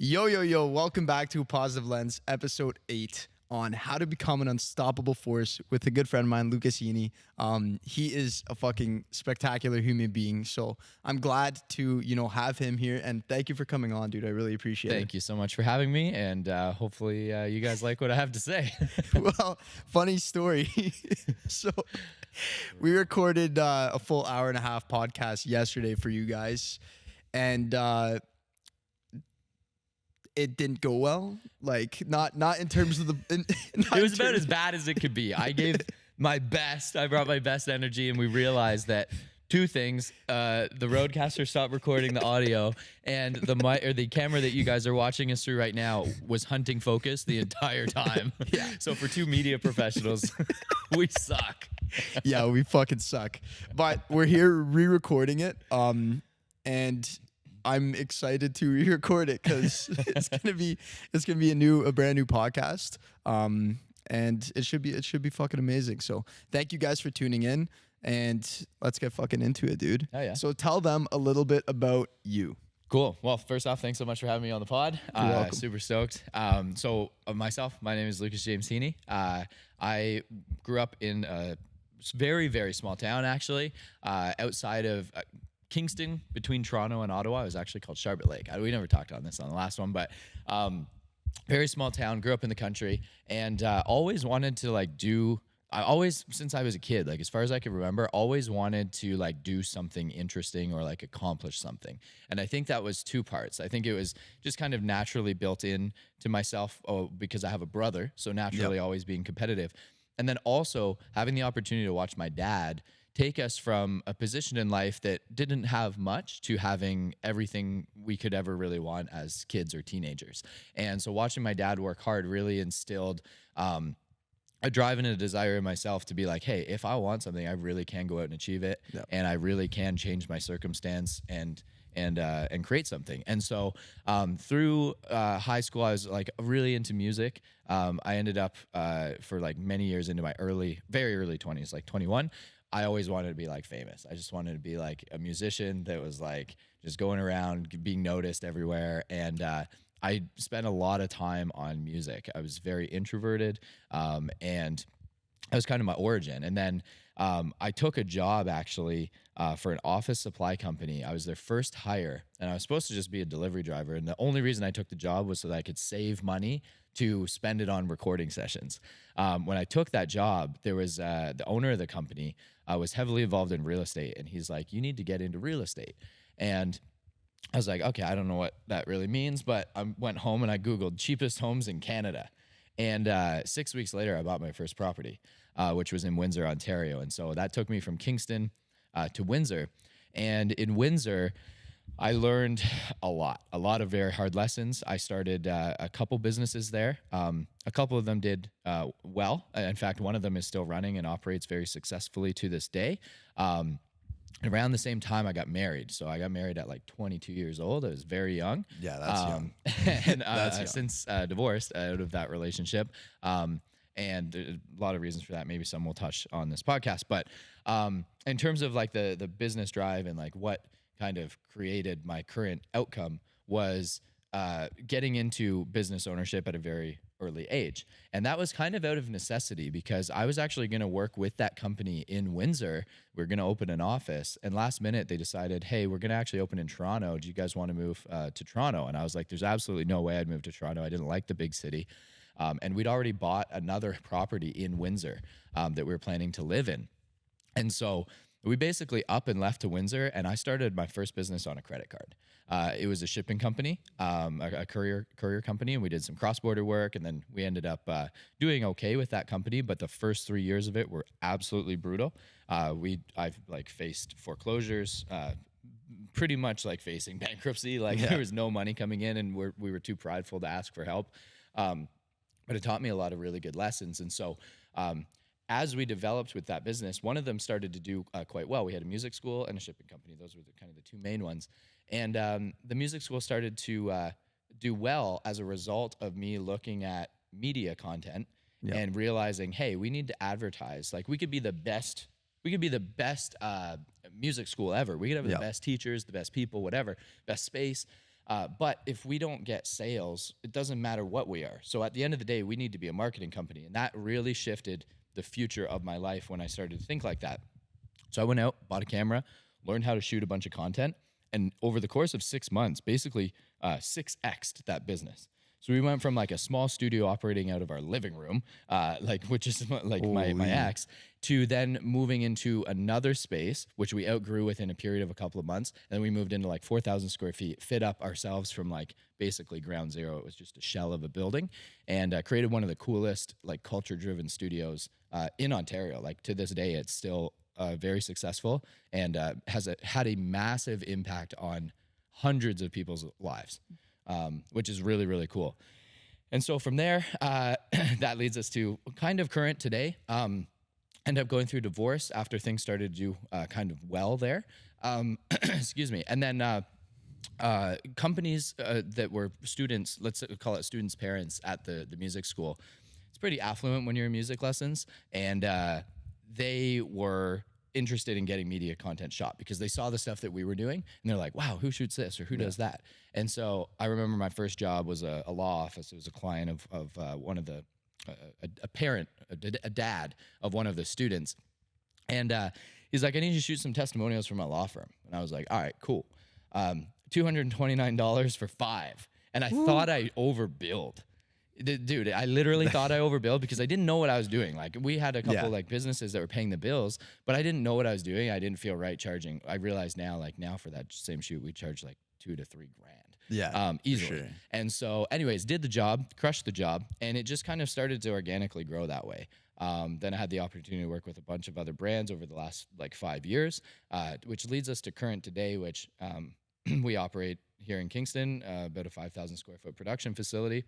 Yo, yo, yo, welcome back to Positive Lens, episode 8 on how to become an unstoppable force with a good friend of mine, Lucas Heney. He is a fucking spectacular human being. So I'm glad to, have him here. And thank you for coming on, dude. I really appreciate it. Thank you so much for having me. And hopefully you guys like what I have to say. Well, funny story. So we recorded a full hour and a half podcast yesterday for you guys. And it didn't go well. Like not in terms of the. It was about as bad as it could be. I gave my best. I brought my best energy, and we realized that two things: the roadcaster stopped recording the audio, and the mic or the camera that you guys are watching us through right now was hunting focus the entire time. Yeah. So for two media professionals, we suck. Yeah, we fucking suck. But we're here re-recording it. And I'm excited to re-record it because it's gonna be a brand new podcast. And it should be fucking amazing. So thank you guys for tuning in, and let's get fucking into it, dude. Oh, yeah. So tell them a little bit about you. Cool. Well, first off, thanks so much for having me on the pod. You're welcome. Super stoked. Myself, my name is Lucas James Heney. I grew up in a very, very small town, actually, outside of Kingston, between Toronto and Ottawa. It was actually called Charlotte Lake. We never talked on this on the last one, but very small town, grew up in the country, and always wanted to since I was a kid, like as far as I can remember, always wanted to like do something interesting or like accomplish something. And I think that was two parts. I think it was just kind of naturally built in to myself because I have a brother, so naturally always being competitive. And then also having the opportunity to watch my dad take us from a position in life that didn't have much to having everything we could ever really want as kids or teenagers. And so watching my dad work hard really instilled a drive and a desire in myself to be like, hey, if I want something, I really can go out and achieve it. Yep. And I really can change my circumstance and create something. And so through high school, I was like really into music. I ended up for like many years into my very early 20s, like 21. I always wanted to be like famous. I just wanted to be like a musician that was like just going around, being noticed everywhere. And I spent a lot of time on music. I was very introverted, and that was kind of my origin. And then I took a job actually for an office supply company. I was their first hire, and I was supposed to just be a delivery driver. And the only reason I took the job was so that I could save money to spend it on recording sessions. When I took that job, there was the owner of the company was heavily involved in real estate, and he's like, you need to get into real estate. And I was like, okay, I don't know what that really means, but I went home and I Googled cheapest homes in Canada. And 6 weeks later, I bought my first property, which was in Windsor, Ontario. And so that took me from Kingston to Windsor. And in Windsor, I learned a lot of very hard lessons. I started a couple businesses there. A couple of them did well. In fact, one of them is still running and operates very successfully to this day. Around the same time, I got married. So I got married at like 22 years old. I was very young. Yeah, that's young. And That's young. since divorced out of that relationship, and a lot of reasons for that. Maybe some we'll touch on this podcast. But in terms of like the business drive and like what kind of created my current outcome was getting into business ownership at a very early age. And that was kind of out of necessity because I was actually going to work with that company in Windsor. We were going to open an office, and last minute they decided, hey, we're going to actually open in Toronto. Do you guys want to move to Toronto? And I was like, there's absolutely no way I'd move to Toronto. I didn't like the big city. And we'd already bought another property in Windsor that we were planning to live in. And so we basically up and left to Windsor, and I started my first business on a credit card. It was a shipping company, a courier company, and we did some cross-border work, and then we ended up doing okay with that company, but the first 3 years of it were absolutely brutal. I've like faced foreclosures, pretty much like facing bankruptcy. There was no money coming in, and we were too prideful to ask for help. But it taught me a lot of really good lessons. And so as we developed with that business, one of them started to do quite well. We had a music school and a shipping company. Those were kind of the two main ones. And the music school started to do well as a result of me looking at media content and realizing, hey, we need to advertise. Like we could be the best music school ever. We could have the best teachers, the best people, whatever, best space. But if we don't get sales, it doesn't matter what we are. So at the end of the day, we need to be a marketing company. And that really shifted the future of my life when I started to think like that. So I went out, bought a camera, learned how to shoot a bunch of content. And over the course of 6 months, basically 6x'd that business. So we went from like a small studio operating out of our living room, which is like my ex, to then moving into another space, which we outgrew within a period of a couple of months. And then we moved into like 4,000 square feet, fit up ourselves from like basically ground zero. It was just a shell of a building, and created one of the coolest like culture-driven studios in Ontario. Like to this day, it's still very successful and had a massive impact on hundreds of people's lives. Which is really, really cool. And so from there, that leads us to kind of current today. Ended up going through divorce after things started to do kind of well there. Excuse me. And then companies that were students, let's call it students' parents at the music school. It's pretty affluent when you're in music lessons. And they were interested in getting media content shot because they saw the stuff that we were doing and they're like, wow, who shoots this or who does that? And so I remember my first job was a law office. It was a client of one of the, a dad of one of the students. And he's like, I need you to shoot some testimonials for my law firm. And I was like, all right, cool. $229 for 5. And I thought I overbilled. Dude, I literally thought I overbilled because I didn't know what I was doing. Like we had a couple like businesses that were paying the bills, but I didn't know what I was doing. I didn't feel right charging. I realize now, like now for that same shoot, we charge like $2,000 to $3,000. Yeah, easily. Sure. And so anyways, did the job, crushed the job, and it just kind of started to organically grow that way. Then I had the opportunity to work with a bunch of other brands over the last like 5 years, which leads us to current today, which we operate here in Kingston, about a 5,000 square foot production facility.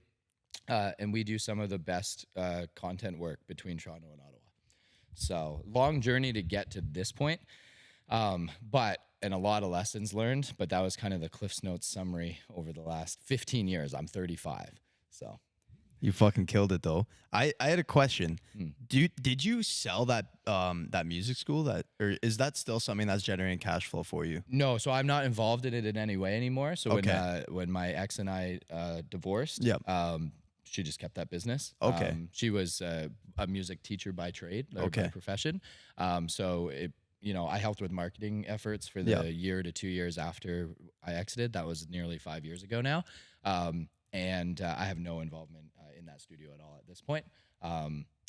And we do some of the best content work between Toronto and Ottawa. So long journey to get to this point, and a lot of lessons learned. But that was kind of the Cliff's Notes summary over the last 15 years. I'm 35, so. You fucking killed it though. I had a question. Did you sell that that music school or is that still something that's generating cash flow for you? No, so I'm not involved in it in any way anymore. So when my ex and I divorced, she just kept that business. Okay. She was a music teacher by trade, or by profession. So it, I helped with marketing efforts for the year to 2 years after I exited. That was nearly 5 years ago now. And I have no involvement in that studio at all at this point,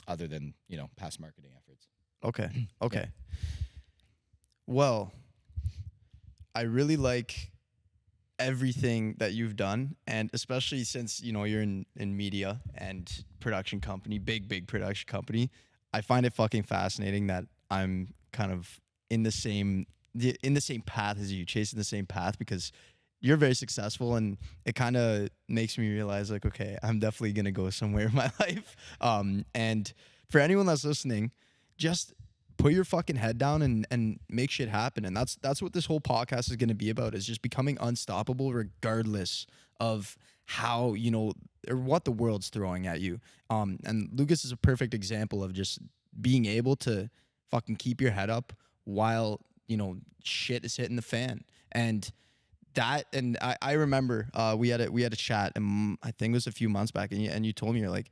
other than, past marketing efforts. Okay. Okay. Well, I really like everything that you've done, and especially since, you're in media and production company, big production company, I find it fucking fascinating that I'm kind of in the same path as you, chasing the same path, because you're very successful, and it kind of makes me realize, like, okay, I'm definitely going to go somewhere in my life. And for anyone that's listening, just put your fucking head down and make shit happen. And that's what this whole podcast is going to be about, is just becoming unstoppable regardless of how, or what the world's throwing at you. And Lucas is a perfect example of just being able to fucking keep your head up while, shit is hitting the fan. And I remember we had a chat, and I think it was a few months back, and you told me, you're like,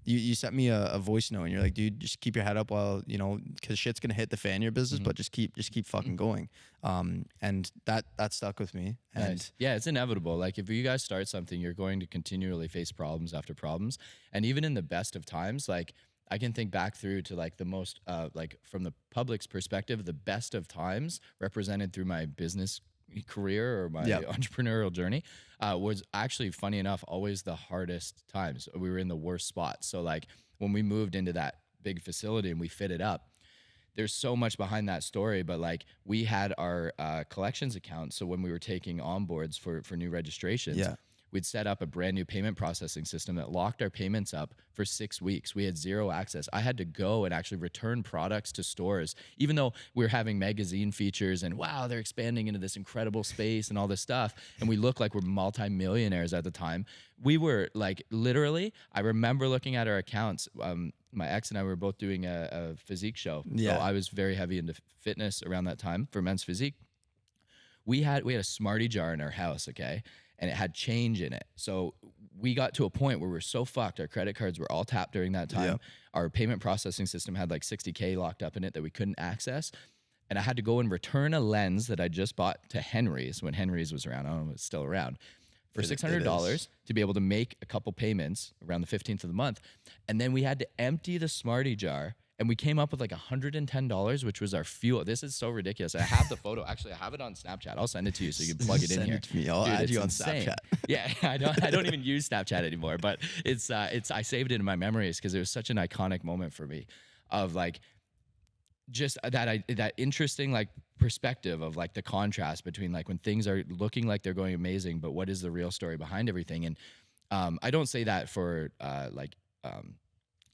you sent me a voice note, and you're like, dude, just keep your head up while, because shit's gonna hit the fan in your business, but just keep fucking going. And that stuck with me. And nice. Yeah, it's inevitable. Like if you guys start something, you're going to continually face problems after problems, and even in the best of times, like I can think back through to like the most, like from the public's perspective, the best of times represented through my business career or my entrepreneurial journey was actually, funny enough, always the hardest times. We were in the worst spots. So like when we moved into that big facility and we fit it up, there's so much behind that story, but like we had our collections account. So when we were taking onboards for new registrations, we'd set up a brand new payment processing system that locked our payments up for 6 weeks. We had zero access. I had to go and actually return products to stores, even though we were having magazine features and wow, they're expanding into this incredible space and all this stuff. And we looked like we're multimillionaires at the time. We were like, literally, I remember looking at our accounts. My ex and I were both doing a physique show. So I was very heavy into fitness around that time for men's physique. We had a Smartie jar in our house, okay? and it had change in it. So we got to a point where we were so fucked. Our credit cards were all tapped during that time. Yep. Our payment processing system had like $60K locked up in it that we couldn't access. And I had to go and return a lens that I just bought to Henry's when Henry's was around. I don't know if it's still around. For $600 to be able to make a couple payments around the 15th of the month. And then we had to empty the Smartie jar. And we came up with like $110, which was our fuel. This is so ridiculous. I have the photo. Actually, I have it on Snapchat. I'll send it to you so you can plug it in here. Send it to me. I'll add you on Snapchat. Yeah, I don't even use Snapchat anymore. But it's I saved it in my memories because it was such an iconic moment for me, of like just that interesting like perspective of like the contrast between like when things are looking like they're going amazing, but what is the real story behind everything? And I don't say that for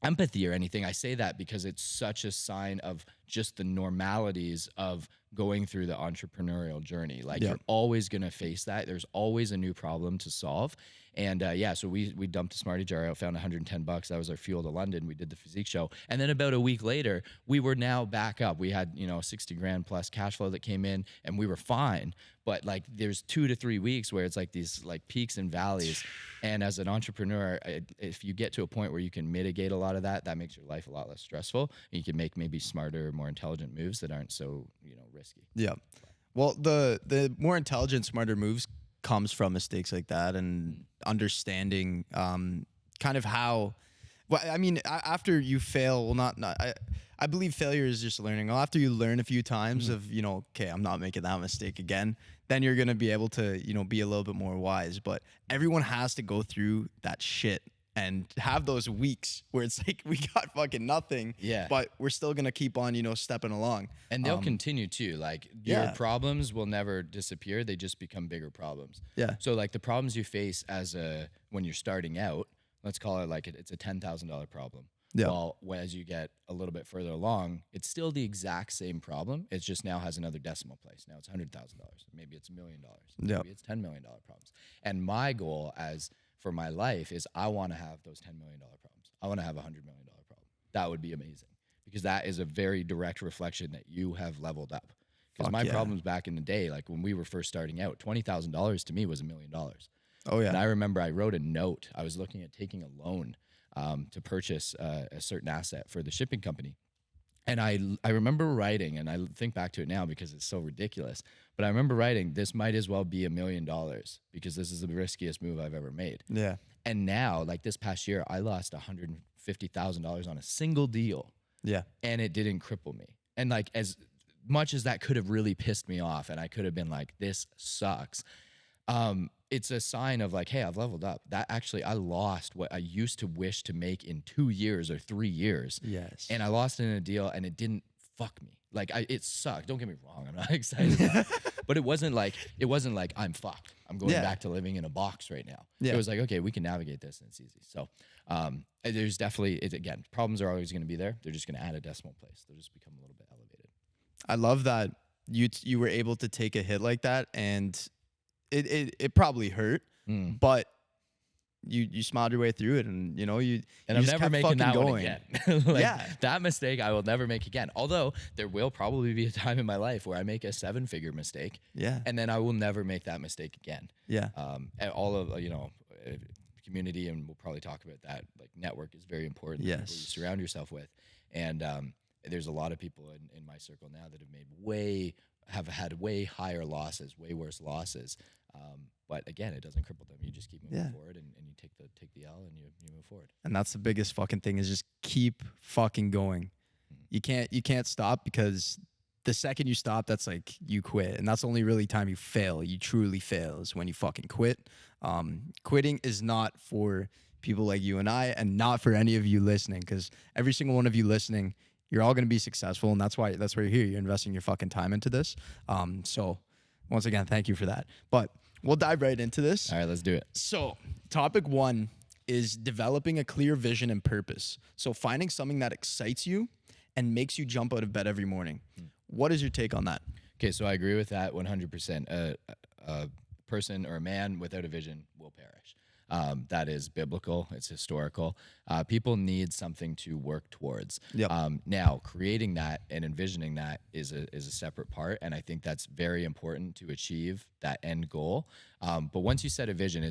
empathy or anything. I say that because it's such a sign of just the normalities of going through the entrepreneurial journey. Like you're always going to face that. There's always a new problem to solve. And so we dumped a Smartie jar out, found $110. That was our fuel to London. We did the physique show. And then about a week later, we were now back up. We had, 60 grand plus cash flow that came in and we were fine. But like there's 2 to 3 weeks where it's like these like peaks and valleys. And as an entrepreneur, if you get to a point where you can mitigate a lot of that, that makes your life a lot less stressful. And you can make maybe smarter, more intelligent moves that aren't so, risky. Yeah. Well, the more intelligent, smarter moves comes from mistakes like that and understanding kind of how. Well, I mean, after you fail, I believe failure is just learning. Well, after you learn a few times of, okay, I'm not making that mistake again, then you're going to be able to, be a little bit more wise. But everyone has to go through that shit and have those weeks where it's like we got fucking nothing, but we're still going to keep on, stepping along. And they'll continue too. Like your problems will never disappear. They just become bigger problems. Yeah. So like the problems you face when you're starting out, let's call it like it's a $10,000 problem. Yeah. Well, as you get a little bit further along, it's still the exact same problem. It just now has another decimal place. Now it's $100,000. Maybe it's $1 million. Maybe it's $10 million problems. And my goal for my life is I want to have those $10 million problems. I want to have a $100 million problem. That would be amazing because that is a very direct reflection that you have leveled up. Because my problems back in the day, like when we were first starting out, $20,000 to me was $1 million. Oh yeah. And I remember I wrote a note. I was looking at taking a loan to purchase a certain asset for the shipping company. And I remember writing, and I think back to it now because it's so ridiculous, but I remember writing, this might as well be $1 million because this is the riskiest move I've ever made. Yeah. And now, like this past year, I lost $150,000 on a single deal. Yeah. And it didn't cripple me. And like as much as that could have really pissed me off and I could have been like, this sucks. It's a sign of like, hey, I've leveled up. That actually, I lost what I used to wish to make in 2 years or 3 years. Yes. And I lost it in a deal and it didn't fuck me. Like it sucked. Don't get me wrong. I'm not excited about it. But it wasn't like I'm fucked. I'm going back to living in a box right now. Yeah. It was like, okay, we can navigate this and it's easy. So there's definitely, again, problems are always going to be there. They're just going to add a decimal place. They'll just become a little bit elevated. I love that you were able to take a hit like that and it probably hurt, but you smiled your way through it, and I'm never making that one again. That mistake I will never make again. Although there will probably be a time in my life where I make a 7-figure mistake, and then I will never make that mistake again. Yeah, and all of community, and we'll probably talk about that. Like network is very important. Yes, people you surround yourself with, and there's a lot of people in my circle now that have had way higher losses, way worse losses. But again, it doesn't cripple them. You just keep moving forward and you take the L and you move forward. And that's the biggest fucking thing is just keep fucking going. You can't stop because the second you stop, that's like you quit. And that's the only really time you fail. You truly fail is when you fucking quit. Quitting is not for people like you and I, and not for any of you listening, because every single one of you listening, you're all going to be successful. And that's why you're here. You're investing your fucking time into this. So once again, thank you for that. But we'll dive right into this. All right, let's do it. So topic 1 is developing a clear vision and purpose. So finding something that excites you and makes you jump out of bed every morning. What is your take on that? Okay, so I agree with that 100%. A person or a man without a vision will perish. that is biblical, it's historical. People need something to work towards. Yep. Now, creating that and envisioning that is a separate part, and I think that's very important to achieve that end goal. But once you set a vision,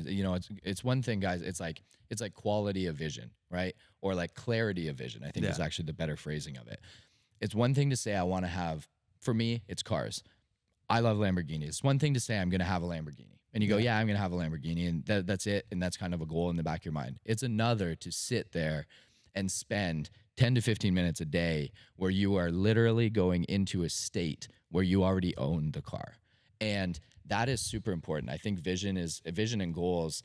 it's one thing, guys. It's like quality of vision, right? Or like clarity of vision, I think is actually the better phrasing of it. It's one thing to say I want to have, for me, it's cars. I love Lamborghinis. It's one thing to say I'm going to have a Lamborghini. And you go, yeah, I'm going to have a Lamborghini. And that's it. And that's kind of a goal in the back of your mind. It's another to sit there and spend 10 to 15 minutes a day where you are literally going into a state where you already own the car. And that is super important. I think vision and goals.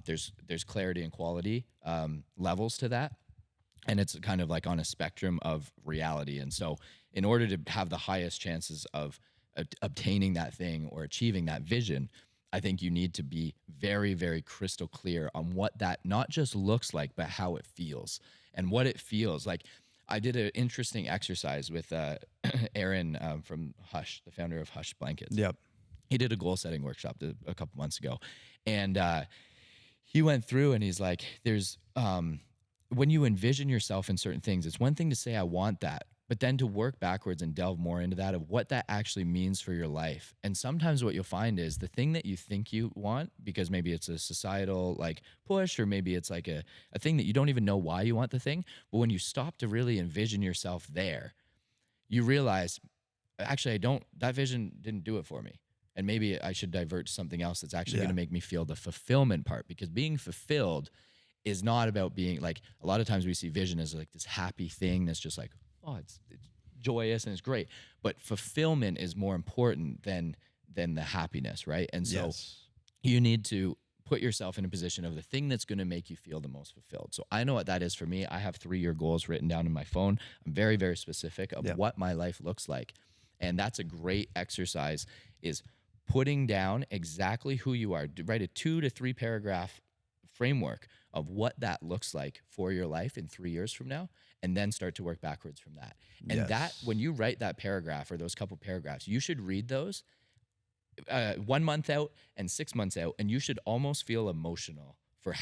There's clarity and quality levels to that. And it's kind of like on a spectrum of reality. And so in order to have the highest chances of obtaining that thing or achieving that vision, I think you need to be very, very crystal clear on what that not just looks like, but how it feels and what it feels like. I did an interesting exercise with Aaron from Hush, the founder of Hush Blankets. Yep. He did a goal setting workshop a couple months ago. And he went through and he's like, there's, when you envision yourself in certain things, it's one thing to say, I want that, but then to work backwards and delve more into that of what that actually means for your life. And sometimes what you'll find is the thing that you think you want, because maybe it's a societal like push, or maybe it's like a thing that you don't even know why you want the thing. But when you stop to really envision yourself there, you realize, actually, that vision didn't do it for me. And maybe I should divert to something else that's actually going to make me feel the fulfillment part, because being fulfilled is not about being like, a lot of times we see vision as like this happy thing that's just like, oh, it's joyous and it's great. But fulfillment is more important than the happiness, right? And so you need to put yourself in a position of the thing that's going to make you feel the most fulfilled. So I know what that is for me. I have 3-year goals written down in my phone. I'm very, very specific of what my life looks like. And that's a great exercise, is putting down exactly who you are. Write a 2 to 3 paragraph framework of what that looks like for your life in 3 years from now, and then start to work backwards from that. And that, when you write that paragraph or those couple paragraphs, you should read those 1 month out and 6 months out, and you should almost feel emotional for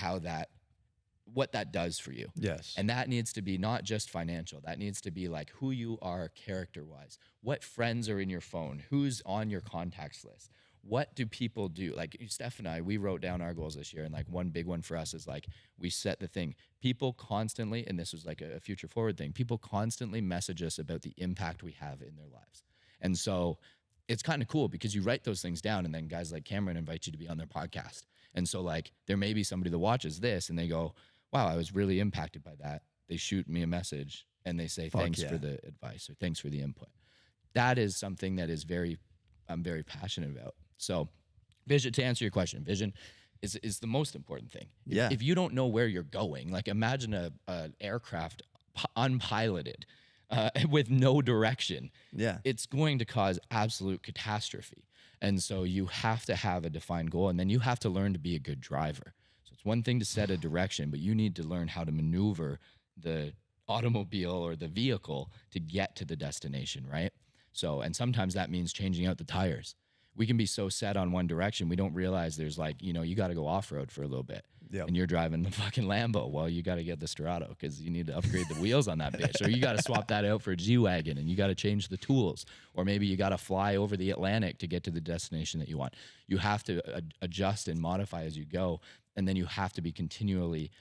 what that does for you. Yes. And that needs to be not just financial. That needs to be like who you are character-wise. What friends are in your phone? Who's on your contacts list? What do people do? Like Steph and I, we wrote down our goals this year, and like one big one for us is like, we set the thing. People constantly, and this was like a future forward thing, people constantly message us about the impact we have in their lives. And so it's kind of cool because you write those things down, and then guys like Cameron invite you to be on their podcast. And so like there may be somebody that watches this and they go, wow, I was really impacted by that. They shoot me a message and they say, thanks for the advice or thanks for the input. That is something that I'm very passionate about. So vision, to answer your question, vision is the most important thing. If you don't know where you're going, like imagine a aircraft unpiloted with no direction. It's going to cause absolute catastrophe. And so you have to have a defined goal, and then you have to learn to be a good driver. So it's one thing to set a direction, but you need to learn how to maneuver the automobile or the vehicle to get to the destination, right? So, and sometimes that means changing out the tires. We can be so set on one direction, we don't realize there's like, you got to go off-road for a little bit. And you're driving the fucking Lambo. Well, you got to get the Strato because you need to upgrade the wheels on that bitch. Or you got to swap that out for a G-Wagon, and you got to change the tools. Or maybe you got to fly over the Atlantic to get to the destination that you want. You have to adjust and modify as you go. And then you have to be continually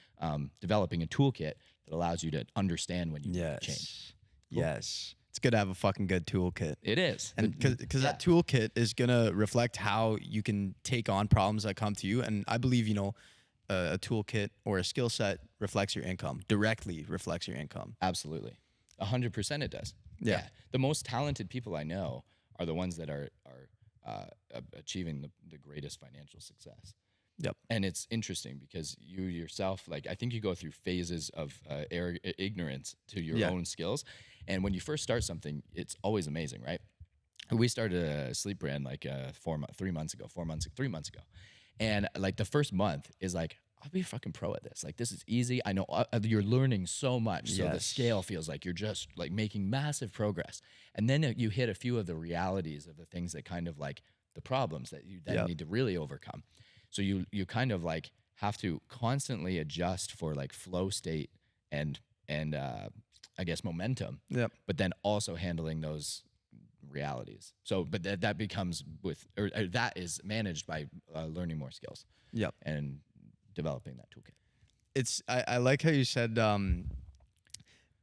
developing a toolkit that allows you to understand when you need to change. Yes. It's good to have a fucking good toolkit. It is. And because that toolkit is going to reflect how you can take on problems that come to you. And I believe, a toolkit or a skill set reflects your income, directly reflects your income. Absolutely. 100% it does. Yeah. The most talented people I know are the ones that are achieving the greatest financial success. And it's interesting because you yourself, like, I think you go through phases of ignorance to your own skills. And when you first start something, it's always amazing, right? We started a sleep brand like 3 months ago. And like the first month is like, I'll be a fucking pro at this. Like, this is easy. I know you're learning so much. So the scale feels like you're just like making massive progress. And then you hit a few of the realities of the things that kind of like the problems that you then need to really overcome. So you kind of like have to constantly adjust for like flow state and I guess momentum. Yep. But then also handling those realities. So, but that becomes or that is managed by learning more skills. Yep. And developing that toolkit. I like how you said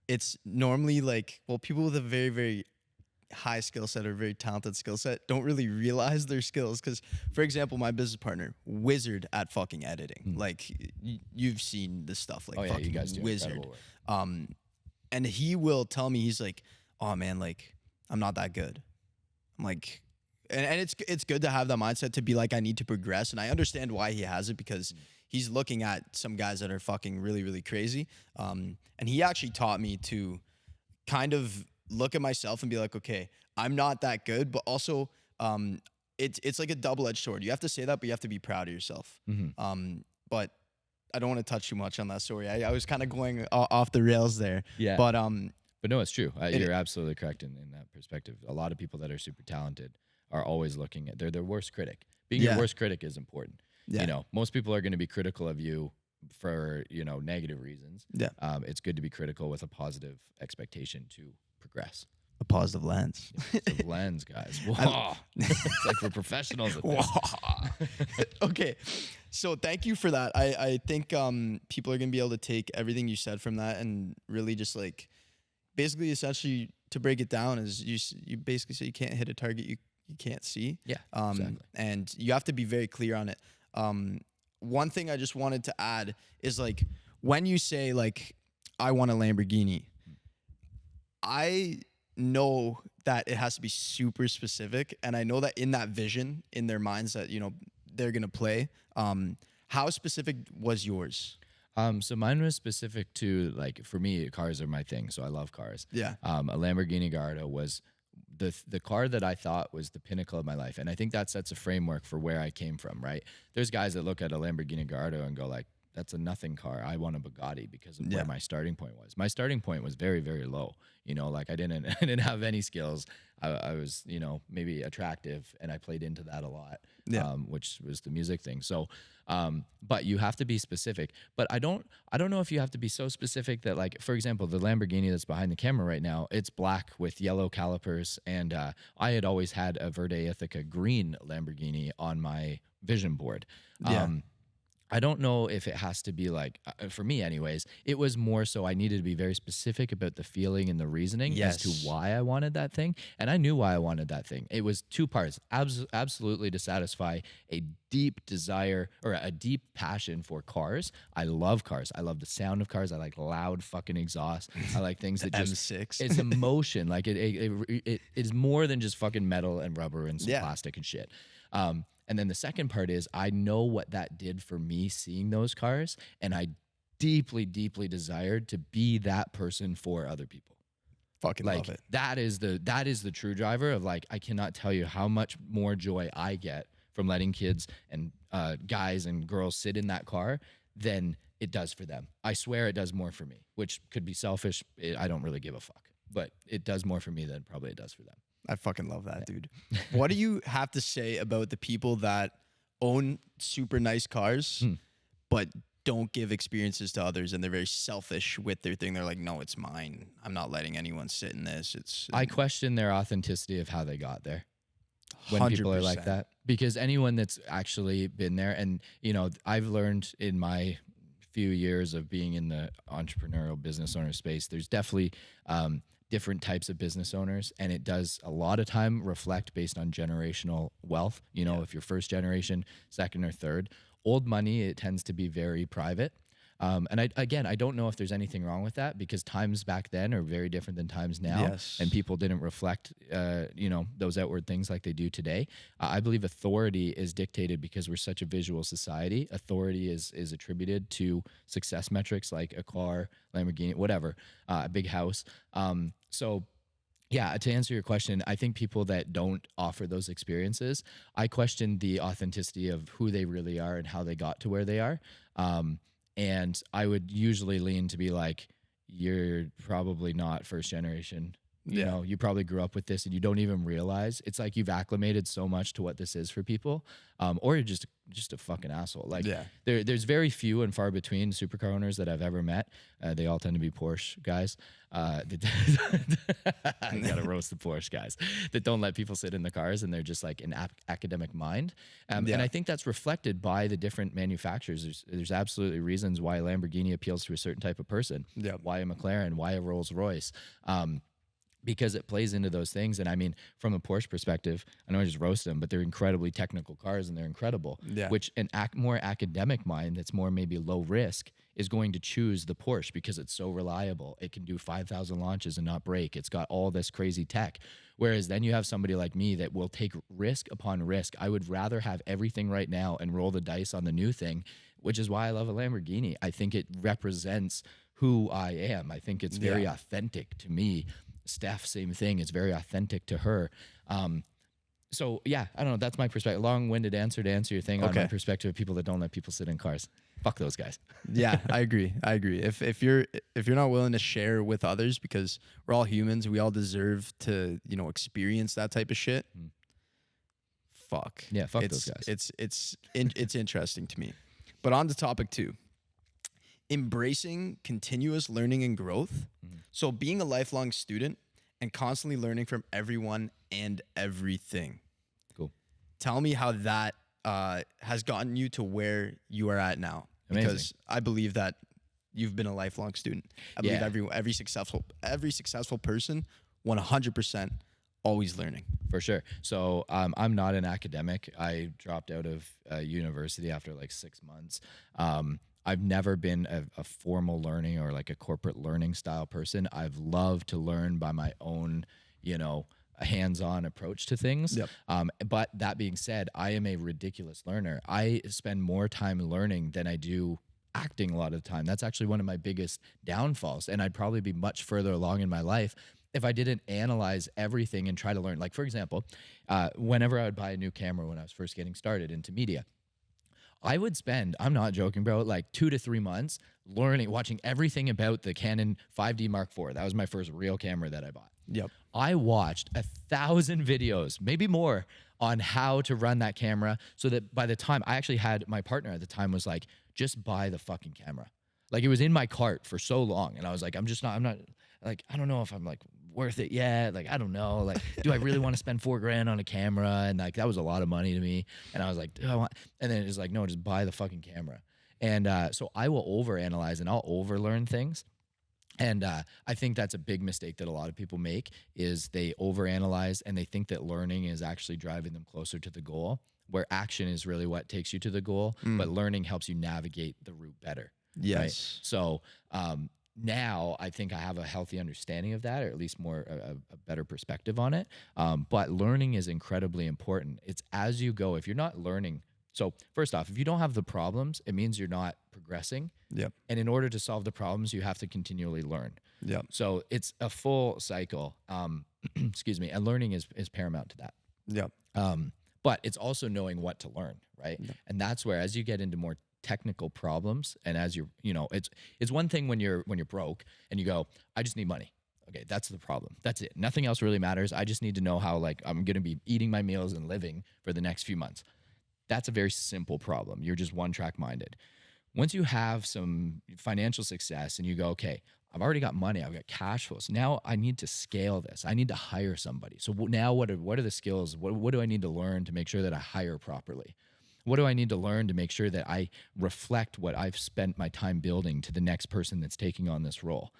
it's normally like, well, people with a very, very high skill set or very talented skill set don't really realize their skills. Because, for example, my business partner, wizard at fucking editing. Like you've seen this stuff, like fucking you guys do wizard. work. And he will tell me, he's like, oh man, like I'm not that good. I'm like, and it's good to have that mindset to be like, I need to progress. And I understand why he has it, because he's looking at some guys that are fucking really, really crazy. And he actually taught me to kind of look at myself and be like, okay, I'm not that good, but also it's like a double-edged sword. You have to say that, but you have to be proud of yourself. But I don't want to touch too much on that story. I was kind of going off the rails there. Yeah. But no, it's true. You're absolutely correct in that perspective. A lot of people that are super talented are always looking at, they're their worst critic. Being your worst critic is important. Yeah. You know, most people are going to be critical of you for, you know, negative reasons. Yeah. It's good to be critical with a positive expectation to progress. a positive lens. Positive lens, guys. Whoa. It's like we're professionals at this. Okay. So thank you for that. I think people are going to be able to take everything you said from that and really just like basically essentially to break it down is you basically say you can't hit a target you can't see. Yeah, exactly. And you have to be very clear on it. One thing I just wanted to add is like when you say like I want a Lamborghini, I know that it has to be super specific, and I know that in that vision in their minds that, you know, they're going to play. How specific was yours? So mine was specific to, like, for me, cars are my thing, so I love cars. Yeah. A Lamborghini Gallardo was the car that I thought was the pinnacle of my life, and I think that sets a framework for where I came from, right? There's guys that look at a Lamborghini Gallardo and go like, that's a nothing car. I want a Bugatti because of where my starting point was. My starting point was very, very low. You know, like I didn't have any skills. I was, you know, maybe attractive, and I played into that a lot, which was the music thing. So, but you have to be specific. But I don't know if you have to be so specific that, like, for example, the Lamborghini that's behind the camera right now, it's black with yellow calipers, and I had always had a Verde Ithaca green Lamborghini on my vision board. I don't know if it has to be like, for me anyways, it was more so I needed to be very specific about the feeling and the reasoning as to why I wanted that thing. And I knew why I wanted that thing. It was two parts, absolutely to satisfy a deep desire or a deep passion for cars. I love cars. I love the sound of cars. I like loud fucking exhaust. I like things that just, M6. It's emotion. Like it is more than just fucking metal and rubber and some plastic and shit. And then the second part is I know what that did for me seeing those cars, and I deeply, deeply desired to be that person for other people. Fucking like, love it. That is the true driver of, like, I cannot tell you how much more joy I get from letting kids and guys and girls sit in that car than it does for them. I swear it does more for me, which could be selfish. I don't really give a fuck, but it does more for me than probably it does for them. I fucking love that, dude. What do you have to say about the people that own super nice cars, but don't give experiences to others, and they're very selfish with their thing? They're like, no, it's mine. I'm not letting anyone sit in this. I question their authenticity of how they got there. When 100%. People are like that, because anyone that's actually been there, and, you know, I've learned in my few years of being in the entrepreneurial business owner space, there's definitely different types of business owners, and it does a lot of time reflect based on generational wealth. You know, if you're first generation, second or third, old money, it tends to be very private. And I don't know if there's anything wrong with that, because times back then are very different than times now, and people didn't reflect, you know, those outward things like they do today. I believe authority is dictated because we're such a visual society. Authority is attributed to success metrics like a car, Lamborghini, whatever, a big house. So yeah, to answer your question, I think people that don't offer those experiences, I question the authenticity of who they really are and how they got to where they are. And I would usually lean to be like, you're probably not first generation. You know, you probably grew up with this and you don't even realize. It's like you've acclimated so much to what this is for people. Or you're just just a fucking asshole. Like Yeah. there's very few and far between supercar owners that I've ever met. They all tend to be Porsche guys. I gotta roast the Porsche guys that don't let people sit in the cars, and they're just like an academic mind. And I think that's reflected by the different manufacturers. There's absolutely reasons why a Lamborghini appeals to a certain type of person. Yeah. Why a McLaren, why a Rolls Royce. Because it plays into those things. And I mean, from a Porsche perspective, I know I just roast them, but they're incredibly technical cars and they're incredible. Yeah. Which an more academic mind that's more maybe low risk is going to choose the Porsche because it's so reliable. It can do 5,000 launches and not break. It's got all this crazy tech. Whereas then you have somebody like me that will take risk upon risk. I would rather have everything right now and roll the dice on the new thing, which is why I love a Lamborghini. I think it represents who I am. I think it's very authentic to me. Steph, same thing. It's very authentic to her. So yeah, I don't know. That's my perspective. Long-winded answer to answer your thing on my perspective of people that don't let people sit in cars. Fuck those guys. Yeah, I agree. If you're not willing to share with others, because we're all humans, we all deserve to, experience that type of shit. Fuck. Yeah, fuck those guys. It's interesting to me. But on to topic 2. Embracing continuous learning and growth. So being a lifelong student and constantly learning from everyone and everything. Cool. Tell me how that has gotten you to where you are at now. Amazing. Because I believe that you've been a lifelong student. I believe every successful person, 100% always learning. For sure. So I'm not an academic. I dropped out of university after like 6 months. I've never been a formal learning or like a corporate learning style person. I've loved to learn by my own, a hands-on approach to things. Yep. But that being said, I am a ridiculous learner. I spend more time learning than I do acting a lot of the time. That's actually one of my biggest downfalls. And I'd probably be much further along in my life if I didn't analyze everything and try to learn. Like, for example, whenever I would buy a new camera when I was first getting started into media, I would spend, I'm not joking, bro, like 2 to 3 months learning, watching everything about the Canon 5D Mark IV. That was my first real camera that I bought. Yep. I watched 1,000 videos, maybe more, on how to run that camera, so that by the time I actually had, my partner at the time was like, just buy the fucking camera. Like, it was in my cart for so long. And I was like, I'm not like, I don't know if I'm like worth it yet. Like, I don't know. Like, do I really want to spend $4,000 on a camera? And like, that was a lot of money to me. And I was like, and then it's like, no, just buy the fucking camera. And so I will overanalyze and I'll overlearn things. And I think that's a big mistake that a lot of people make, is they overanalyze and they think that learning is actually driving them closer to the goal, where action is really what takes you to the goal, but learning helps you navigate the route better. Yes. Right? So now I think I have a healthy understanding of that, or at least more a better perspective on it. But learning is incredibly important. It's as you go. If you're not learning, so first off, if you don't have the problems, it means you're not progressing. Yep. And in order to solve the problems, you have to continually learn. Yep. So it's a full cycle. Excuse me. And learning is paramount to that. Yep. But it's also knowing what to learn, right? Yep. And that's where, as you get into more technical problems, and as you're, it's one thing when you're broke and you go, I just need money. Okay, that's the problem. That's it. Nothing else really matters. I just need to know how, like, I'm going to be eating my meals and living for the next few months. That's a very simple problem. You're just one-track minded. Once you have some financial success and you go, okay, I've already got money, I've got cash flows. Now I need to scale this. I need to hire somebody. So now what are the skills? What do I need to learn to make sure that I hire properly? What do I need to learn to make sure that I reflect what I've spent my time building to the next person that's taking on this role?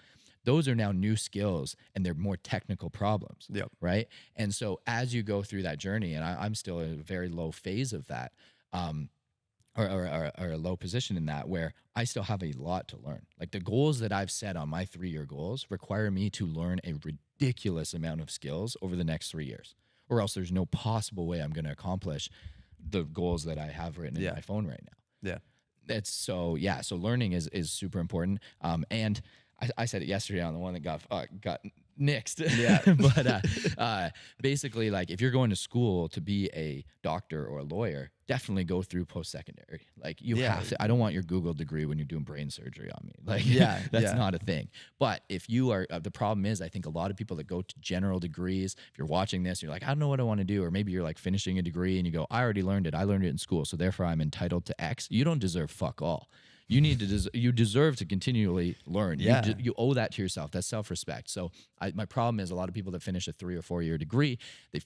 Those are now new skills, and they're more technical problems, right? And so as you go through that journey, and I'm still in a very low phase of that, or a low position in that, where I still have a lot to learn. Like, the goals that I've set on my 3-year goals require me to learn a ridiculous amount of skills over the next 3 years, or else there's no possible way I'm going to accomplish the goals that I have written in my phone right now. Yeah. That's so learning is super important. And I said it yesterday on the one that got Next. Yeah. But basically, like, if you're going to school to be a doctor or a lawyer, definitely go through post-secondary. Like, you have to. I don't want your Google degree when you're doing brain surgery on me. Like, that's not a thing. But if you are, the problem is, I think a lot of people that go to general degrees, if you're watching this, you're like, I don't know what I want to do. Or maybe you're like finishing a degree and you go, I already learned it. I learned it in school. So therefore I'm entitled to X. You don't deserve fuck all. You need to you deserve to continually learn. Yeah. You owe that to yourself. That's self-respect. So my problem is a lot of people that finish a 3 or 4 year degree, they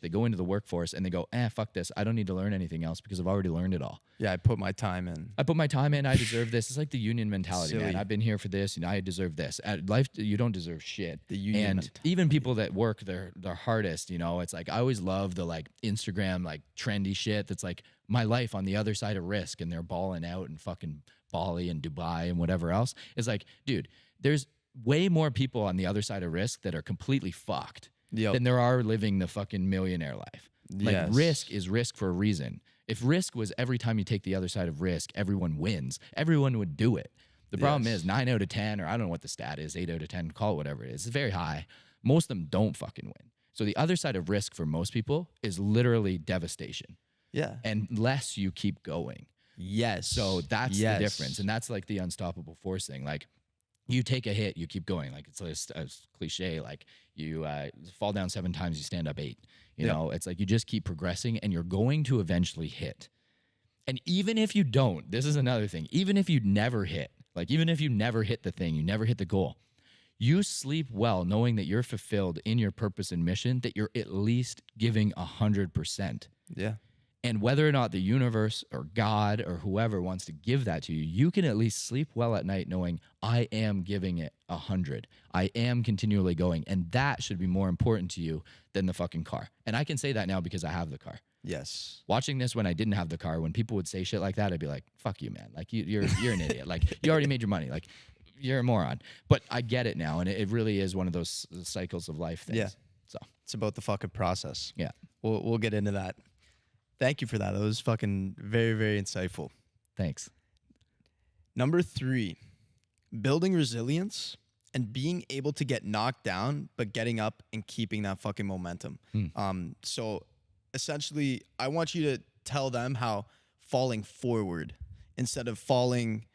go into the workforce and they go, fuck this. I don't need to learn anything else because I've already learned it all. Yeah, I put my time in. I deserve this. It's like the union mentality, Silly. man. I've been here for this and I deserve this. At life, you don't deserve shit. The union and mentality. even people that work their hardest, it's like, I always love the like Instagram, like trendy shit that's like my life on the other side of risk and they're balling out and fucking Bali and Dubai and whatever else. It's like, dude, there's way more people on the other side of risk that are completely fucked than there are living the fucking millionaire life. Like, risk is risk for a reason. If risk was every time you take the other side of risk, everyone wins, everyone would do it. The problem is 9 out of 10, or I don't know what the stat is, 8 out of 10, call it whatever it is. It's very high. Most of them don't fucking win. So the other side of risk for most people is literally devastation. Yeah. Unless you keep going. Yes. So that's the difference. And that's like the unstoppable force thing. Like, you take a hit, you keep going. Like, it's a cliche. Like, you fall down 7 times, you stand up 8. You know, it's like you just keep progressing and you're going to eventually hit. And even if you don't, this is another thing. Even if you never hit, like, even if you never hit the thing, you never hit the goal, you sleep well knowing that you're fulfilled in your purpose and mission, that you're at least giving 100%. Yeah. And whether or not the universe or God or whoever wants to give that to you, you can at least sleep well at night knowing I am giving it 100. I am continually going. And that should be more important to you than the fucking car. And I can say that now because I have the car. Yes. Watching this when I didn't have the car, when people would say shit like that, I'd be like, fuck you, man. Like, you're an idiot. Like, you already made your money. Like, you're a moron. But I get it now. And it really is one of those cycles of life things. Yeah. So It's about the fucking process. yeah. We'll get into that. Thank you for that. That was fucking very, very insightful. Thanks. Number 3, building resilience and being able to get knocked down, but getting up and keeping that fucking momentum. So essentially, I want you to tell them how falling forward instead of falling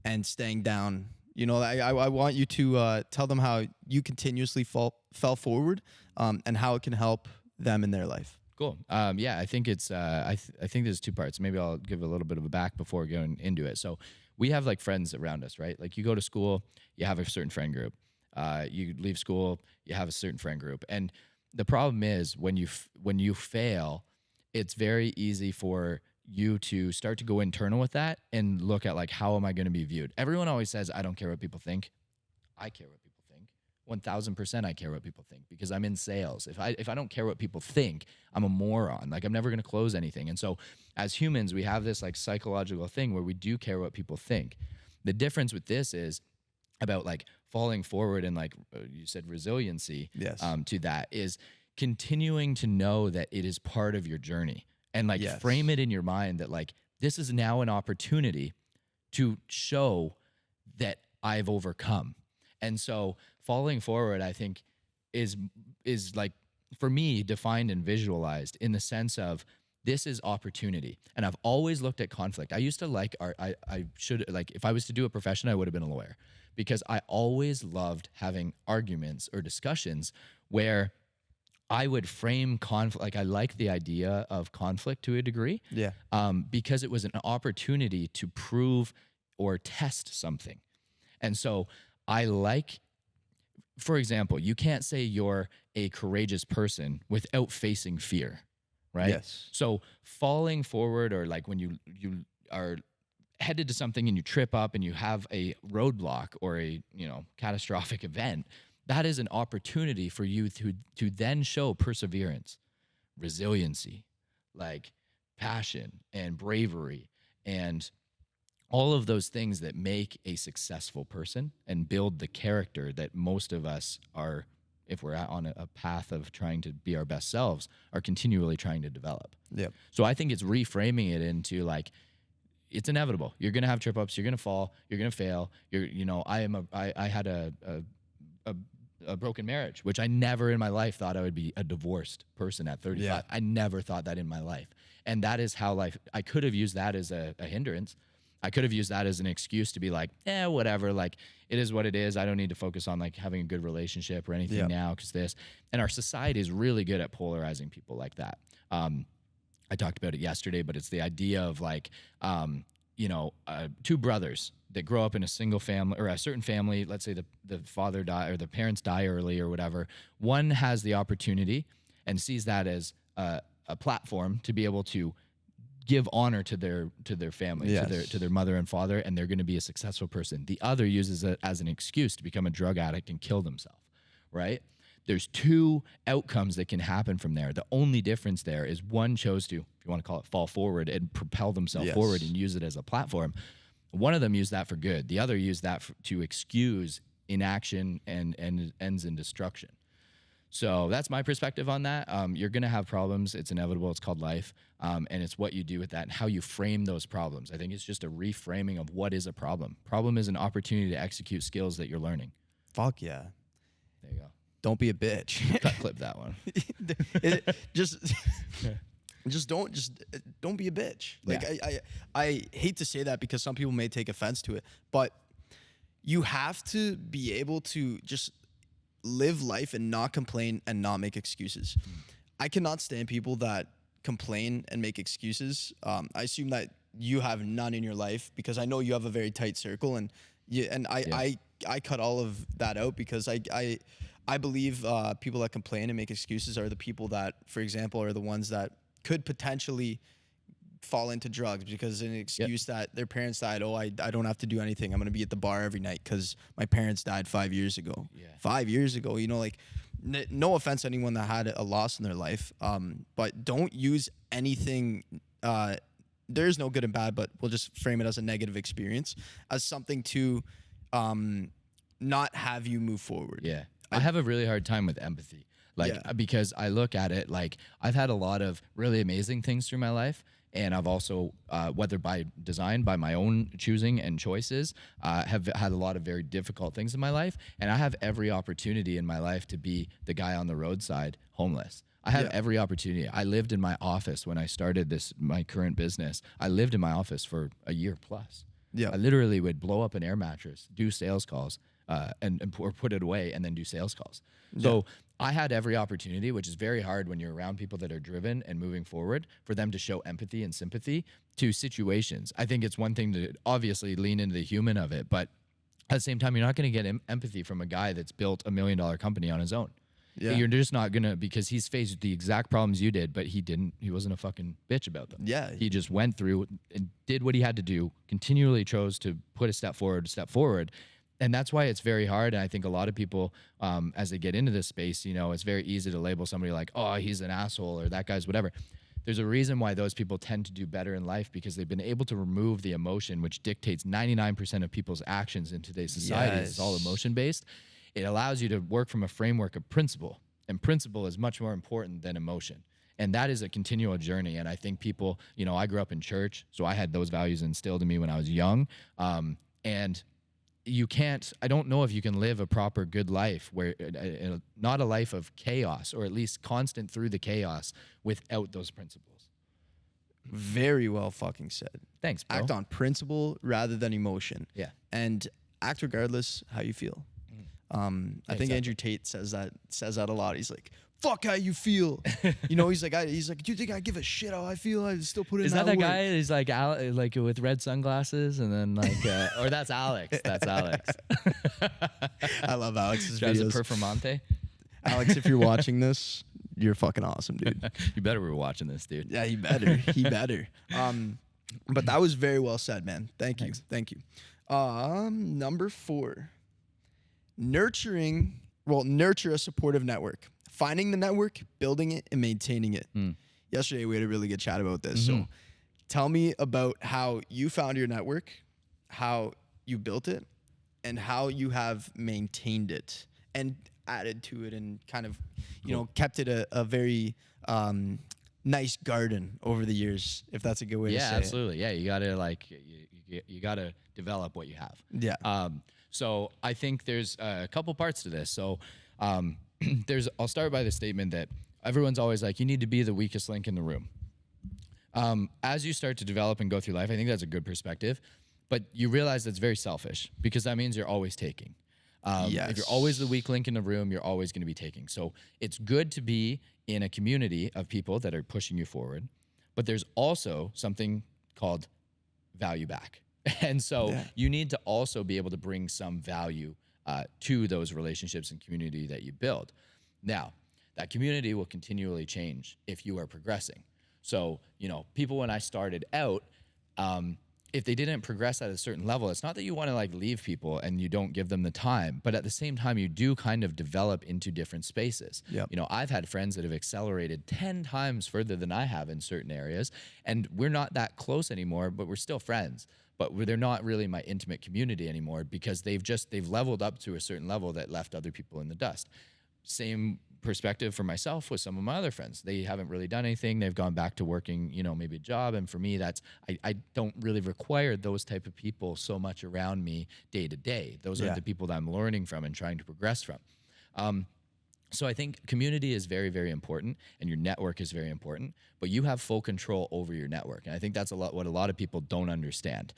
and staying down. You know, I want you to tell them how you continuously fell forward and how it can help them in their life. Cool. Yeah, I think it's. I think there's 2 parts. Maybe I'll give a little bit of a back before going into it. So we have like friends around us, right? Like, you go to school, you have a certain friend group. You leave school, you have a certain friend group. And the problem is when you fail, it's very easy for you to start to go internal with that and look at like, how am I going to be viewed? Everyone always says, I don't care what people think. I care what people think. 1000% I care what people think because I'm in sales. If I don't care what people think, I'm a moron. Like, I'm never going to close anything. And so as humans, we have this like psychological thing where we do care what people think. The difference with this is about like falling forward and like you said, resiliency. Yes. To that is continuing to know that it is part of your journey and like frame it in your mind that like, this is now an opportunity to show that I've overcome. And so falling forward, I think, is like, for me, defined and visualized in the sense of this is opportunity. And I've always looked at conflict. I used to like art. I should, like, if I was to do a profession, I would have been a lawyer because I always loved having arguments or discussions where I would frame conflict. Like, I like the idea of conflict to a degree. Yeah. Because it was an opportunity to prove or test something. And so I like, for example, you can't say you're a courageous person without facing fear, right? Yes. So falling forward, or like when you are headed to something and you trip up and you have a roadblock or a, catastrophic event, that is an opportunity for you to then show perseverance, resiliency, like passion and bravery and all of those things that make a successful person and build the character that most of us are, if we're on a path of trying to be our best selves, are continually trying to develop. Yep. So I think it's reframing it into like, it's inevitable. You're going to have trip ups. You're going to fall. You're going to fail. I had a a broken marriage, which I never in my life thought I would be a divorced person at 35. Yeah. I never thought that in my life. And that is how life, I could have used that as a hindrance. I could have used that as an excuse to be like, whatever, like it is what it is. I don't need to focus on like having a good relationship or anything now because this. And our society is really good at polarizing people like that. I talked about it yesterday, but it's the idea of like, two brothers that grow up in a single family or a certain family. Let's say the father die or the parents die early or whatever. One has the opportunity and sees that as a platform to be able to give honor to their family, to their mother and father, and they're going to be a successful person. The other uses it as an excuse to become a drug addict and kill themselves, right? There's two outcomes that can happen from there. The only difference there is one chose to, if you want to call it, fall forward and propel themselves forward and use it as a platform. One of them used that for good. The other used that to excuse inaction and ends in destruction. So that's my perspective on that. You're going to have problems. It's inevitable. It's called life. And it's what you do with that and how you frame those problems. I think it's just a reframing of what is a problem. Problem is an opportunity to execute skills that you're learning. Fuck yeah. There you go. Don't be a bitch. Clip that one. Don't be a bitch. Like I hate to say that because some people may take offense to it, but you have to be able to just live life and not complain and not make excuses. I cannot stand people that complain and make excuses. I assume that you have none in your life because I know you have a very tight circle, and I cut all of that out because I believe people that complain and make excuses are the people that, for example, are the ones that could potentially fall into drugs because an excuse that their parents died. Oh, I don't have to do anything. I'm going to be at the bar every night because my parents died 5 years ago. 5 years ago, like no offense to anyone that had a loss in their life. But don't use anything. There's no good and bad, but we'll just frame it as a negative experience as something to not have you move forward. Yeah. I have a really hard time with empathy. Because I look at it like I've had a lot of really amazing things through my life. And I've also, whether by design, by my own choosing and choices, have had a lot of very difficult things in my life. And I have every opportunity in my life to be the guy on the roadside, homeless. I have every opportunity. I lived in my office when I started my current business. I lived in my office for a year plus. I literally would blow up an air mattress, do sales calls, or put it away and then do sales calls. So I had every opportunity, which is very hard when you're around people that are driven and moving forward, for them to show empathy and sympathy to situations. I think it's one thing to obviously lean into the human of it, but at the same time, you're not going to get empathy from a guy that's built $1 million company on his own. Yeah. You're just not going to, because he's faced the exact problems you did, but he wasn't a fucking bitch about them. Yeah. He just went through and did what he had to do, continually chose to put a step forward. And that's why it's very hard. And I think a lot of people, as they get into this space, it's very easy to label somebody like, oh, he's an asshole or that guy's whatever. There's a reason why those people tend to do better in life, because they've been able to remove the emotion, which dictates 99% of people's actions in today's society. It's all emotion-based. It allows you to work from a framework of principle. And principle is much more important than emotion. And that is a continual journey. And I think people, I grew up in church, so I had those values instilled in me when I was young. And I don't know if you can live a proper good life where not a life of chaos, or at least constant through the chaos, without those principles. Very well fucking said. Thanks, bro. Act on principle rather than emotion. Yeah. And act regardless how you feel. I think Andrew Tate says that a lot. He's like, fuck how you feel. He's like, do you think I give a shit how I feel? I still put in Is that work. guy? He's like with red sunglasses, and then or that's Alex. That's Alex. I love Alex's Drives videos. a Performante. Alex, if you're watching this, you're fucking awesome, dude. You better be watching this, dude. Yeah, he better. He better. But that was very well said, man. Thank you. Thank you. Number 4. Nurture a supportive network. Finding the network, building it, and maintaining it. Yesterday, we had a really good chat about this. So tell me about how you found your network, how you built it, and how you have maintained it and added to it and kind of, kept it a very nice garden over the years, if that's a good way to say it. Yeah, absolutely. Yeah, you got to you got to develop what you have. Yeah. So I think there's a couple parts to this. So I'll start by the statement that everyone's always like, you need to be the weakest link in the room. As you start to develop and go through life, I think that's a good perspective, but you realize that's very selfish because that means you're always taking. If you're always the weak link in the room, you're always going to be taking. So it's good to be in a community of people that are pushing you forward, but there's also something called value back. And so you need to also be able to bring some value to those relationships and community that you build. Now, that community will continually change if you are progressing. So, people when I started out, if they didn't progress at a certain level, it's not that you want to like leave people and you don't give them the time, but at the same time, you do kind of develop into different spaces. Yep. I've had friends that have accelerated 10 times further than I have in certain areas, and we're not that close anymore, but we're still friends. But they're not really my intimate community anymore because they've leveled up to a certain level that left other people in the dust. Same perspective for myself with some of my other friends. They haven't really done anything. They've gone back to working, maybe a job. And for me, I don't really require those type of people so much around me day to day. Those are the people that I'm learning from and trying to progress from. So I think community is very, very important, and your network is very important, but you have full control over your network. And I think that's what a lot of people don't understand.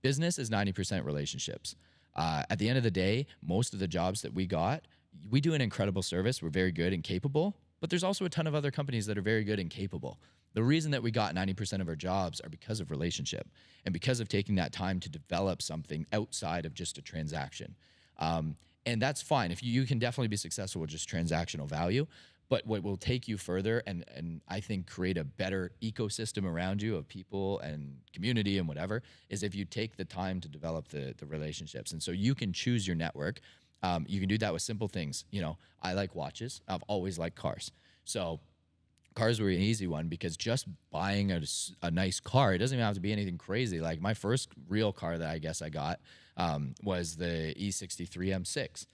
Business is 90% relationships. At the end of the day, most of the jobs that we got, we do an incredible service. We're very good and capable, but there's also a ton of other companies that are very good and capable. The reason that we got 90% of our jobs are because of relationship and because of taking that time to develop something outside of just a transaction. And that's fine. If you can definitely be successful with just transactional value, but what will take you further and I think create a better ecosystem around you of people and community and whatever is if you take the time to develop the relationships. And so you can choose your network. You can do that with simple things. I like watches. I've always liked cars. So cars were an easy one because just buying a nice car, it doesn't even have to be anything crazy. Like my first real car that I guess I got was the E63 M6.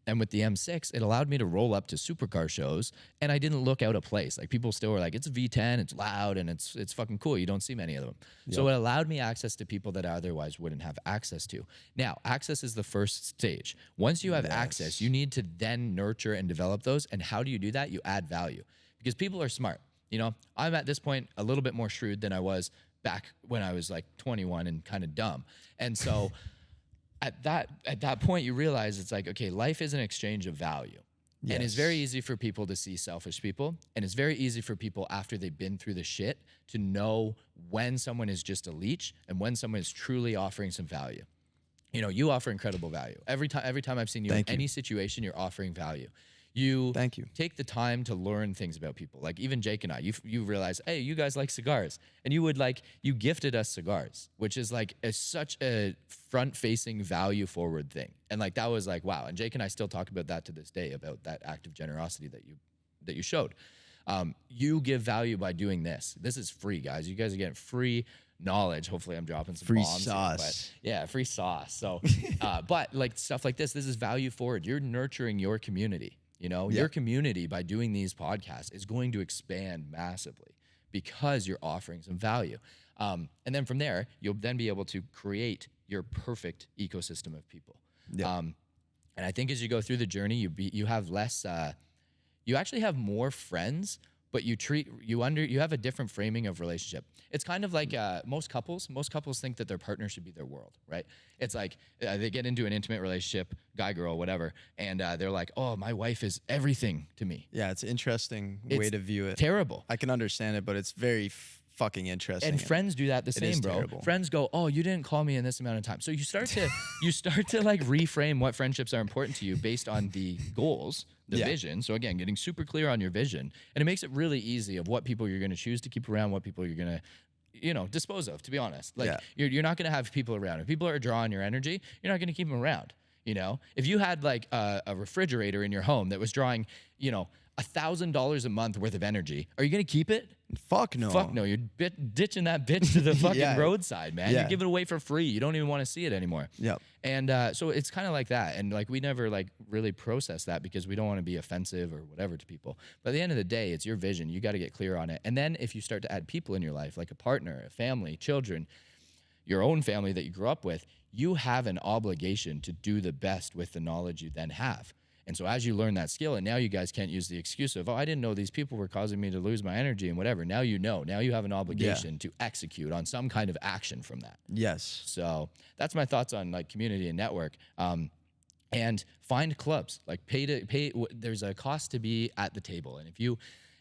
And with the M6, it allowed me to roll up to supercar shows, and I didn't look out of place. Like people still were like, it's a V10, it's loud, and it's fucking cool. You don't see many of them. Yep. So it allowed me access to people that I otherwise wouldn't have access to. Now, access is the first stage. Once you have access, you need to then nurture and develop those. And how do you do that? You add value because people are smart. I'm at this point a little bit more shrewd than I was back when I was like 21 and kind of dumb. And so at that point, you realize it's like, okay, life is an exchange of value. Yes. And it's very easy for people to see selfish people. And it's very easy for people after they've been through the shit to know when someone is just a leech and when someone is truly offering some value. You offer incredible value. Every time I've seen you in any situation, you're offering value. You take the time to learn things about people. Like even Jake and I, you realize, hey, you guys like cigars. And you gifted us cigars, which is like such a front-facing, value-forward thing. And like that was like, wow. And Jake and I still talk about that to this day, about that act of generosity that you showed. You give value by doing this. This is free, guys. You guys are getting free knowledge. Hopefully I'm dropping some free bombs sauce. Here, free sauce. So, but like stuff like this is value forward. You're nurturing your community. Your community by doing these podcasts is going to expand massively because you're offering some value. And then from there, you'll then be able to create your perfect ecosystem of people. Yeah. And I think as you go through the journey, you have less, you actually have more friends, but you have a different framing of relationship. It's kind of like most couples think that their partner should be their world, right? It's like they get into an intimate relationship, guy, girl, whatever, and they're like, oh, my wife is everything to me. Yeah, it's an interesting way to view it. Terrible. I can understand it, but it's very fucking interesting. And friends do that the same, bro. Terrible. Friends go, oh, you didn't call me in this amount of time. So you start to like reframe what friendships are important to you based on the goals, the vision. So again, getting super clear on your vision, and it makes it really easy of what people you're going to choose to keep around, what people you're going to, dispose of, to be honest. Like you're not going to have people around. If people are drawing your energy, you're not going to keep them around. If you had like a refrigerator in your home that was drawing, $1,000 a month worth of energy, are you going to keep it? Fuck no. Fuck no. You're ditching that bitch to the fucking roadside, man. You give it away for free. You don't even want to see it anymore. Yep. And so it's kind of like that. And like we never like really process that because we don't want to be offensive or whatever to people. But at the end of the day, it's your vision. You got to get clear on it. And then if you start to add people in your life, like a partner, a family, children, your own family that you grew up with, you have an obligation to do the best with the knowledge you then have. And so as you learn that skill, and now you guys can't use the excuse of, oh, I didn't know these people were causing me to lose my energy and whatever. Now you know. Now you have an obligation to execute on some kind of action from that. Yes. So that's my thoughts on like community and network. And find clubs. Like pay. There's a cost to be at the table, and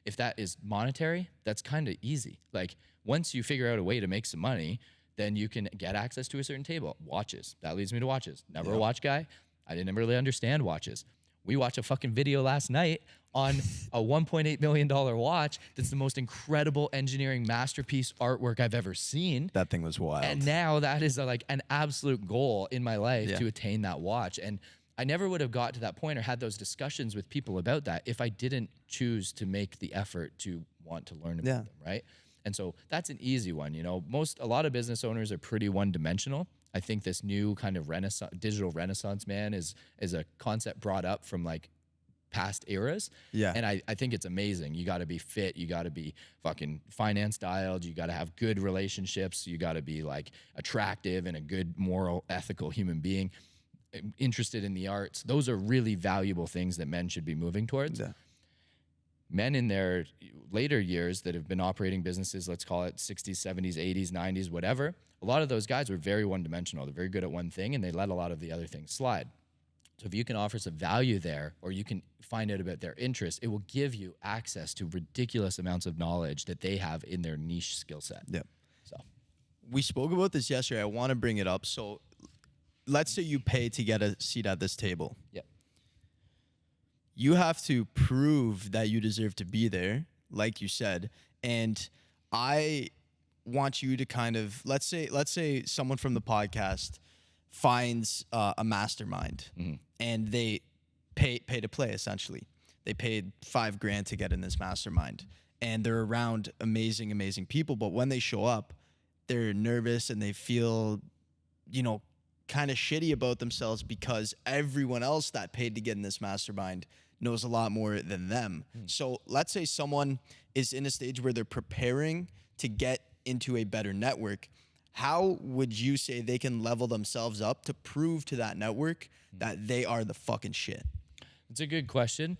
if that is monetary, that's kind of easy. Like once you figure out a way to make some money, then you can get access to a certain table. Watches. That leads me to watches. Never a watch guy. I didn't really understand watches. We watched a fucking video last night on a $1.8 million watch that's the most incredible engineering masterpiece artwork I've ever seen. That thing was wild. And now that is like an absolute goal in my life to attain that watch. And I never would have got to that point or had those discussions with people about that if I didn't choose to make the effort to want to learn about them, right? And so that's an easy one. You know, a lot of business owners are pretty one-dimensional. I think this new kind of digital renaissance, man, is a concept brought up from like past eras. Yeah. And I think it's amazing. You got to be fit. You got to be fucking finance dialed. You got to have good relationships. You got to be like attractive and a good moral, ethical human being, interested in the arts. Those are really valuable things that men should be moving towards. Yeah. Men in their later years that have been operating businesses, let's call it 60s, 70s, 80s, 90s, whatever, a lot of those guys were very one-dimensional. They're very good at one thing, and they let a lot of the other things slide. So if you can offer some value there, or you can find out about their interests, it will give you access to ridiculous amounts of knowledge that they have in their niche skill set. Yeah. So we spoke about this yesterday. I want to bring it up. So let's say you pay to get a seat at this table. Yep. You have to prove that you deserve to be there, like you said. And I want you to kind of, let's say someone from the podcast finds a mastermind and they pay to play, essentially. They paid $5,000 to get in this mastermind, and they're around amazing people. But when they show up, they're nervous and they feel, kind of shitty about themselves because everyone else that paid to get in this mastermind knows a lot more than them. So let's say someone is in a stage where they're preparing to get into a better network. How would you say they can level themselves up to prove to that network that they are the fucking shit? It's a good question.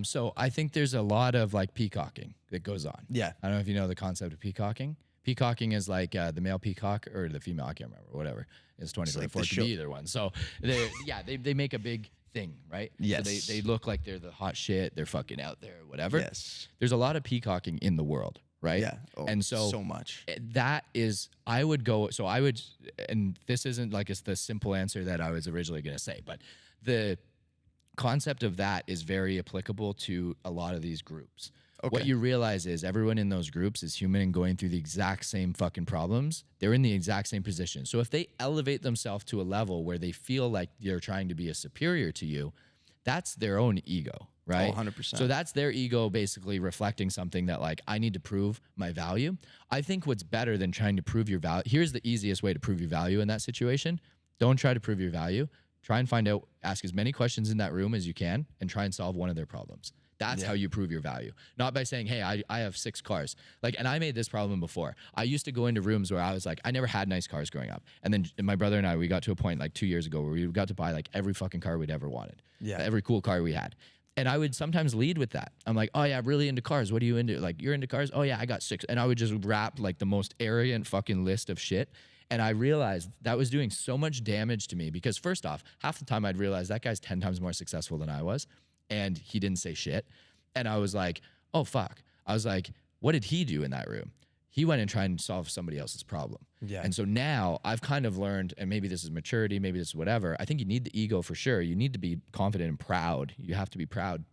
So I think there's a lot of like peacocking that goes on. Yeah. I don't know if you know the concept of peacocking. Peacocking is like the male peacock or the female, I can't remember, whatever. It's 2024, it could be either one. So they make a big thing, right? Yes. So they look like they're the hot shit. They're fucking out there, whatever. Yes. There's a lot of peacocking in the world, right? Yeah. Oh, and so much. That is, and this isn't like it's the simple answer that I was originally going to say, but the concept of that is very applicable to a lot of these groups. Okay. What you realize is everyone in those groups is human and going through the exact same fucking problems. They're in the exact same position. So if they elevate themselves to a level where they feel like they're trying to be a superior to you, that's their own ego, right? 100%. So that's their ego basically reflecting something that like, I need to prove my value. I think what's better than trying to prove your value, here's the easiest way to prove your value in that situation. Don't try to prove your value. Try and find out, ask as many questions in that room as you can and try and solve one of their problems. That's how you prove your value. Not by saying, hey, I have 6 cars. Like, and I made this problem before. I used to go into rooms where I was like, I never had nice cars growing up. And then my brother and I, we got to a point like 2 years ago where we got to buy like every fucking car we'd ever wanted. Yeah. Every cool car we had. And I would sometimes lead with that. I'm like, oh yeah, I'm really into cars. What are you into? Like, you're into cars? Oh yeah, I got 6. And I would just rap like the most arrogant fucking list of shit. And I realized that was doing so much damage to me because first off, half the time I'd realize that guy's 10 times more successful than I was. And he didn't say shit. And I was like, oh, fuck. I was like, what did he do in that room? He went and tried and solve somebody else's problem. Yeah. And so now I've kind of learned, and maybe this is maturity, maybe this is whatever. I think you need the ego for sure. You need to be confident and proud. You have to be proud.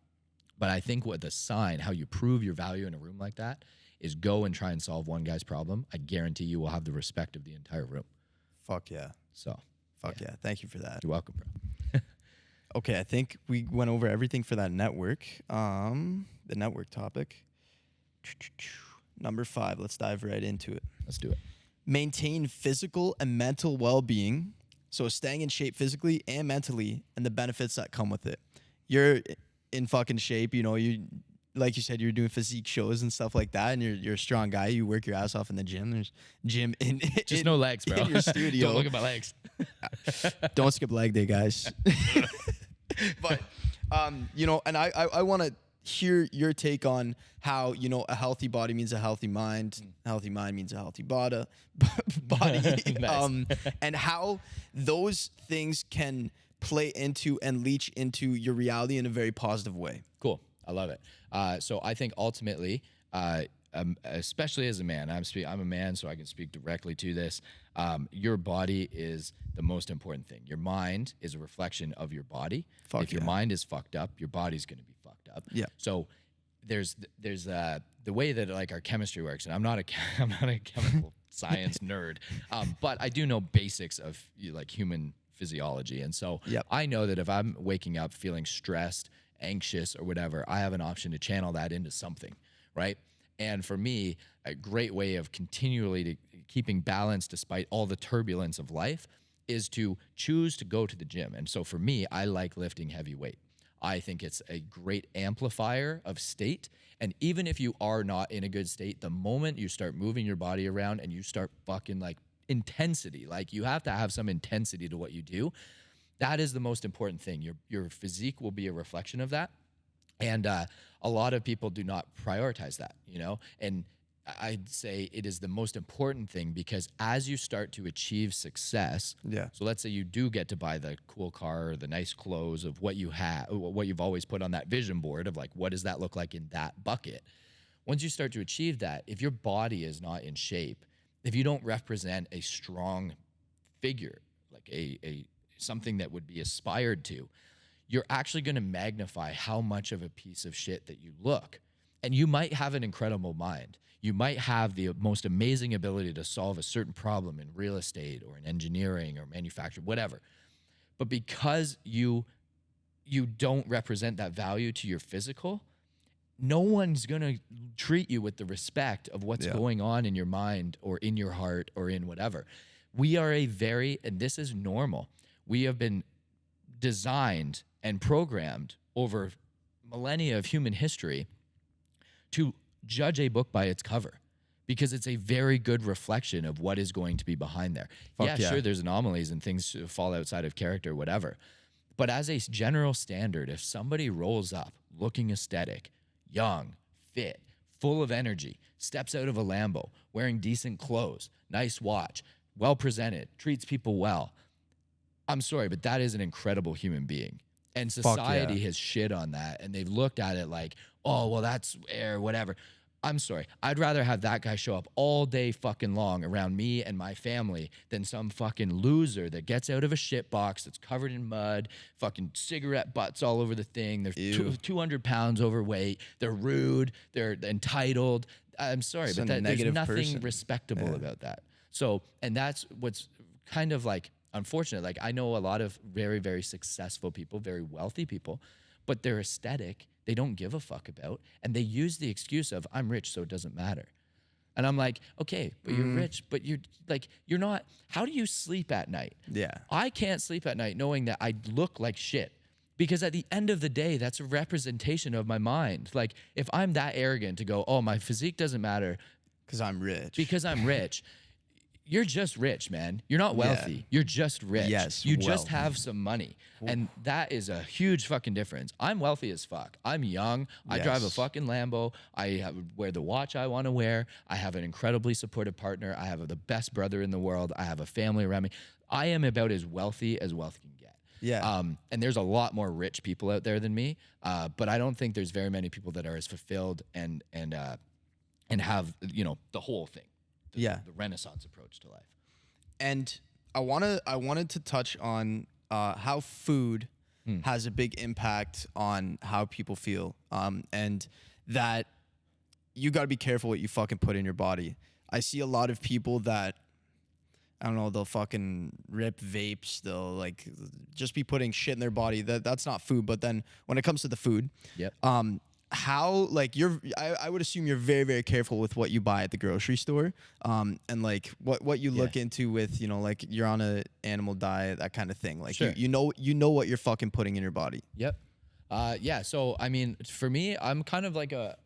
But I think what the sign, how you prove your value in a room like that, is go and try and solve one guy's problem. I guarantee you will have the respect of the entire room. Fuck yeah. So. Fuck yeah. Thank you for that. You're welcome, bro. Okay, I think we went over everything for that network. The network topic. Number 5, let's dive right into it. Let's do it. Maintain physical and mental well-being. So staying in shape physically and mentally and the benefits that come with it. You're in fucking shape, you like you said, you're doing physique shows and stuff like that, and you're a strong guy. You work your ass off in the gym. There's gym in just no legs, bro. In your studio. Don't look at my legs. Don't skip leg day, guys. But You know, and I want to hear your take on how, you know, a healthy body means a healthy mind, a healthy mind means a healthy body, Nice. and how those things can play into and leach into your reality in a very positive way. Cool. I love it. So I think ultimately, especially as a man, I'm a man, so I can speak directly to this. Your body is the most important thing. Your mind is a reflection of your body. If your mind is fucked up, your body's going to be fucked up. Yeah. So there's the way that like our chemistry works, and I'm not a chemical science nerd, but I do know basics of like human physiology, and so I know that if I'm waking up feeling stressed, anxious, or whatever, I have an option to channel that into something, right? And for me, a great way of continually keeping balance despite all the turbulence of life is to choose to go to the gym. And so for me, I like lifting heavy weight. I think it's a great amplifier of state. And even if you are not in a good state, the moment you start moving your body around and you start fucking like intensity, like you have to have some intensity to what you do, that is the most important thing. Your physique will be a reflection of that. And a lot of people do not prioritize that, you know? And I'd say it is the most important thing because as you start to achieve success, so let's say you do get to buy the cool car or the nice clothes of what you have, what you've always put on that vision board of like, what does that look like in that bucket? Once you start to achieve that, if your body is not in shape, if you don't represent a strong figure, like a something that would be aspired to, you're actually going to magnify how much of a piece of shit that you look. And you might have an incredible mind. You might have the most amazing ability to solve a certain problem in real estate or in engineering or manufacturing, whatever. But because you don't represent that value to your physical, no one's going to treat you with the respect of what's going on in your mind or in your heart or in whatever. We are and this is normal. We have been designed and programmed over millennia of human history to judge a book by its cover because it's a very good reflection of what is going to be behind there. Sure, there's anomalies and things fall outside of character, whatever. But as a general standard, if somebody rolls up looking aesthetic, young, fit, full of energy, steps out of a Lambo, wearing decent clothes, nice watch, well presented, treats people well, I'm sorry, but that is an incredible human being. And society has shit on that, and they've looked at it like, oh, well, that's air, whatever. I'm sorry. I'd rather have that guy show up all day fucking long around me and my family than some fucking loser that gets out of a shit box that's covered in mud, fucking cigarette butts all over the thing. They're 200 pounds overweight. They're rude. They're entitled. I'm sorry, but there's nothing respectable about that. So, and that's what's kind of like unfortunate. Like I know a lot of very, very successful people, very wealthy people, but their aesthetic, they don't give a fuck about. And they use the excuse of, I'm rich, so it doesn't matter. And I'm like, okay, but you're rich, but you're not, how do you sleep at night? Yeah. I can't sleep at night knowing that I look like shit. Because at the end of the day, that's a representation of my mind. Like if I'm that arrogant to go, oh, my physique doesn't matter. Because I'm rich. You're just rich, man. You're not wealthy. Yeah. You're just rich. Yes, you just have some money. And that is a huge fucking difference. I'm wealthy as fuck. I'm young. I drive a fucking Lambo. I wear the watch I want to wear. I have an incredibly supportive partner. I have the best brother in the world. I have a family around me. I am about as wealthy can get. Yeah. And there's a lot more rich people out there than me. But I don't think there's very many people that are as fulfilled and have, the whole thing. The Renaissance approach to life. And I wanted to touch on how food has a big impact on how people feel, and that you got to be careful what you fucking put in your body. I see a lot of people that, I don't know, they'll fucking rip vapes, they'll like just be putting shit in their body. That's not food. But then when it comes to the food, how, like, I would assume you're very, very careful with what you buy at the grocery store, and like what you look into with, like you're on a animal diet, that kind of thing. Like you know what you're fucking putting in your body. Yep. So I mean, for me, I'm kind of like a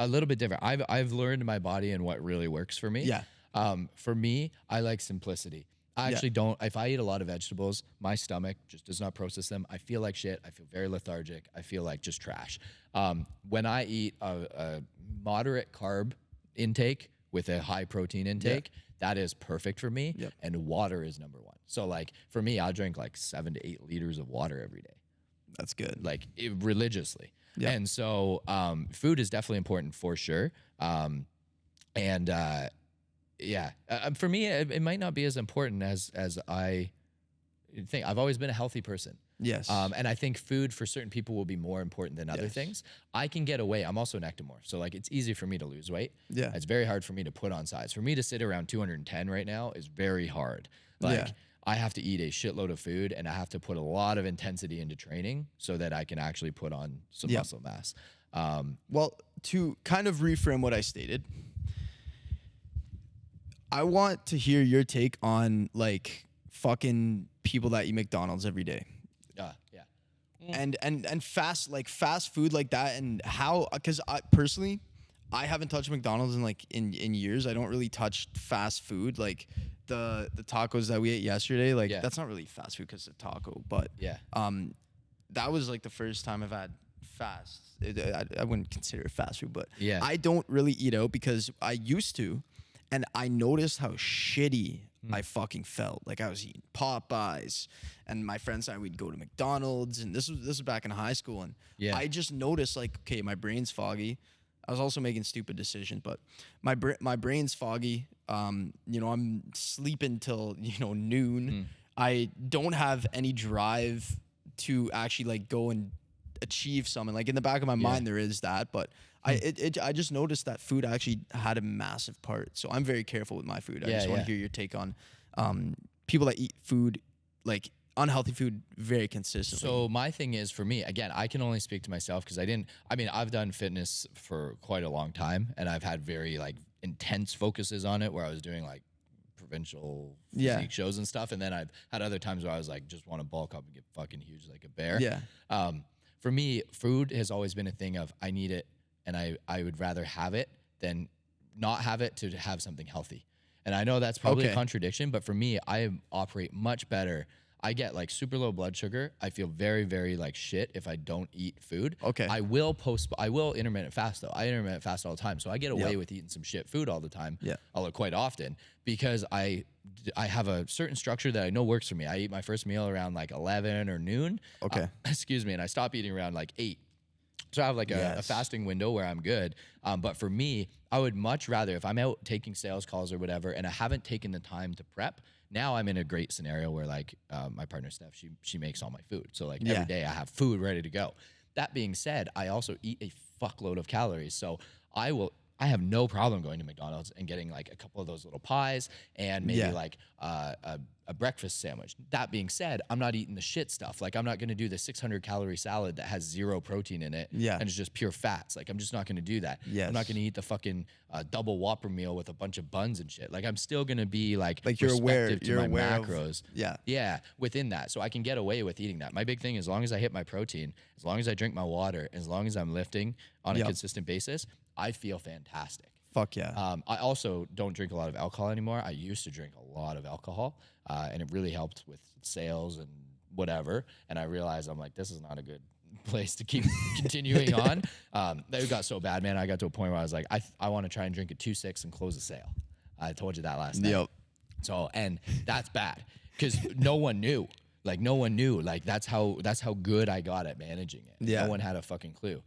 little bit different. I've learned my body and what really works for me. Yeah. For me, I like simplicity. I actually don't. If I eat a lot of vegetables, my stomach just does not process them. I feel like shit. I feel very lethargic. I feel like just trash. When I eat a moderate carb intake with a high protein intake, that is perfect for me. Yep. And water is number one. So like for me, I'll drink like 7 to 8 liters of water every day. That's good. Like religiously. Yep. And so food is definitely important for sure. For me, it might not be as important as I think. I've always been a healthy person. Yes. And I think food for certain people will be more important than other things. I can get away. I'm also an ectomorph. So like it's easy for me to lose weight. Yeah. It's very hard for me to put on size. For me to sit around 210 right now is very hard. Like I have to eat a shitload of food and I have to put a lot of intensity into training so that I can actually put on some muscle mass. Well, to kind of reframe what I stated, I want to hear your take on like fucking people that eat McDonald's every day. And fast food like that, and how, because I personally, I haven't touched McDonald's in years. I don't really touch fast food like the tacos that we ate yesterday. Like that's not really fast food because it's a taco, but that was like the first time I've had fast. I wouldn't consider it fast food, but I don't really eat out because I used to, and I noticed how shitty I fucking felt. Like I was eating Popeyes, and my friends and I would go to McDonald's, and this was back in high school, and I just noticed like, okay, my brain's foggy. I was also making stupid decisions, but my brain's foggy. I'm sleeping till noon. I don't have any drive to actually like go and achieve something. Like in the back of my mind there is that, but I just noticed that food actually had a massive part. So I'm very careful with my food. I just want to hear your take on people that eat food, like unhealthy food, very consistently. So my thing is, for me, again, I can only speak to myself because I've done fitness for quite a long time, and I've had very like intense focuses on it where I was doing like provincial physique shows and stuff. And then I've had other times where I was like, just want to bulk up and get fucking huge like a bear. For me, food has always been a thing of I need it, and I would rather have it than not have it to have something healthy. And I know that's probably a contradiction, but for me, I operate much better. I get like super low blood sugar. I feel very, very like shit if I don't eat food. Okay. I will intermittent fast though. I intermittent fast all the time. So I get away with eating some shit food all the time. Quite often because I have a certain structure that I know works for me. I eat my first meal around like 11 or noon. Okay. And I stop eating around like 8. So I have like a fasting window where I'm good. But for me, I would much rather, if I'm out taking sales calls or whatever, and I haven't taken the time to prep, now I'm in a great scenario where like my partner Steph, she makes all my food. So like every day I have food ready to go. That being said, I also eat a fuckload of calories. So I have no problem going to McDonald's and getting like a couple of those little pies and maybe like a breakfast sandwich. That being said, I'm not eating the shit stuff. Like I'm not going to do the 600 calorie salad that has 0 protein in it and it's just pure fats. Like I'm just not going to do that. I'm not going to eat the fucking double Whopper meal with a bunch of buns and shit. Like I'm still going to be like you're aware my macros. Of, within that. So I can get away with eating that. My big thing, as long as I hit my protein, as long as I drink my water, as long as I'm lifting on a consistent basis, I feel fantastic. Fuck yeah. I also don't drink a lot of alcohol anymore. I used to drink a lot of alcohol, and it really helped with sales and whatever. And I realized I'm like, this is not a good place to keep continuing on. It got so bad, man. I got to a point where I was like, I want to try and drink a 2-6 and close the sale. I told you that last night. So, and that's bad because no one knew. Like no one knew. Like that's how good I got at managing it. No one had a fucking clue.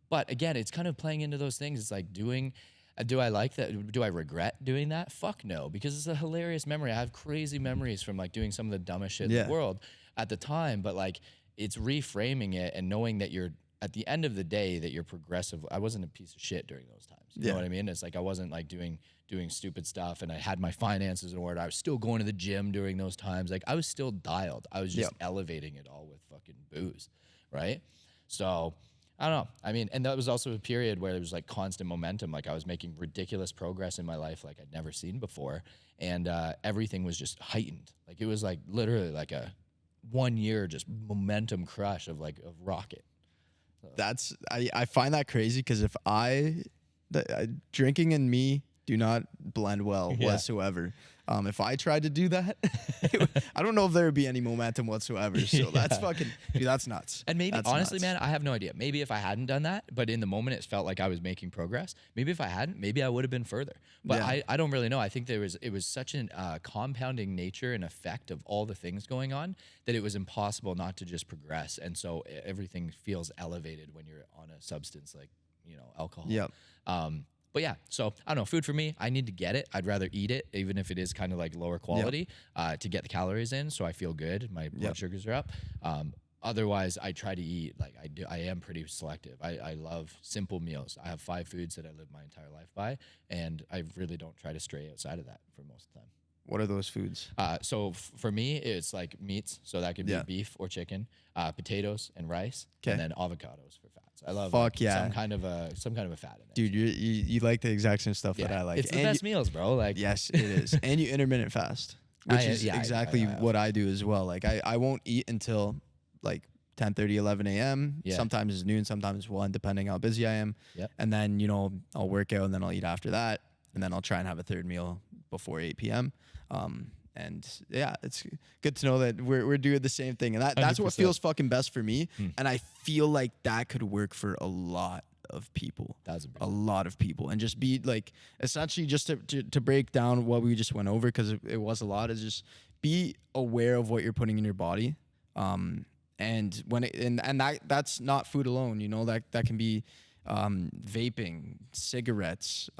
But again, it's kind of playing into those things. It's like do I like that? Do I regret doing that? Fuck no, because it's a hilarious memory. I have crazy memories from like doing some of the dumbest shit in the world at the time. But like it's reframing it and knowing that you're at the end of the day that you're progressive. I wasn't a piece of shit during those times. You know what I mean? It's like I wasn't like doing stupid stuff and I had my finances in order. I was still going to the gym during those times. Like I was still dialed. I was just elevating it all with fucking booze, right? So I don't know. I mean, and that was also a period where there was like constant momentum. Like I was making ridiculous progress in my life like I'd never seen before. And everything was just heightened. Like it was like literally like a 1 year just momentum crush of like a rocket. So. I find that crazy because if drinking and me do not blend well whatsoever. If I tried to do that, I don't know if there would be any momentum whatsoever. So that's fucking, dude, that's nuts. And maybe, that's honestly, nuts. man, I have no idea. Maybe if I hadn't done that, but in the moment it felt like I was making progress. Maybe if I hadn't, maybe I would have been further. But I don't really know. I think it was such an compounding nature and effect of all the things going on that it was impossible not to just progress. And so everything feels elevated when you're on a substance like, alcohol. Yeah. But yeah, so I don't know. Food for me, I need to get it. I'd rather eat it, even if it is kind of like lower quality, to get the calories in, so I feel good. My blood sugars are up. Otherwise, I try to eat like I do. I am pretty selective. I love simple meals. I have 5 foods that I live my entire life by, and I really don't try to stray outside of that for most of the time. What are those foods? So for me, it's like meats. So that could be beef or chicken, potatoes and rice, and then avocados for fats. I love some kind of a fat in it. Dude, you like the exact same stuff that I like. It's the best meals, bro. Like yes, it is. And you intermittent fast, which is exactly what I do as well. Like I won't eat until like 10:30, 11 a.m. Sometimes it's noon, sometimes it's 1, depending how busy I am. And then I'll work out and then I'll eat after that, and then I'll try and have a third meal before 8 p.m. And yeah, it's good to know that we're doing the same thing, and that's 100%. What feels fucking best for me. And I feel like that could work for a lot of people. A lot of people, and just be like, essentially, just to break down what we just went over, because it was a lot, is just be aware of what you're putting in your body. And when that's not food alone, that can be vaping, cigarettes,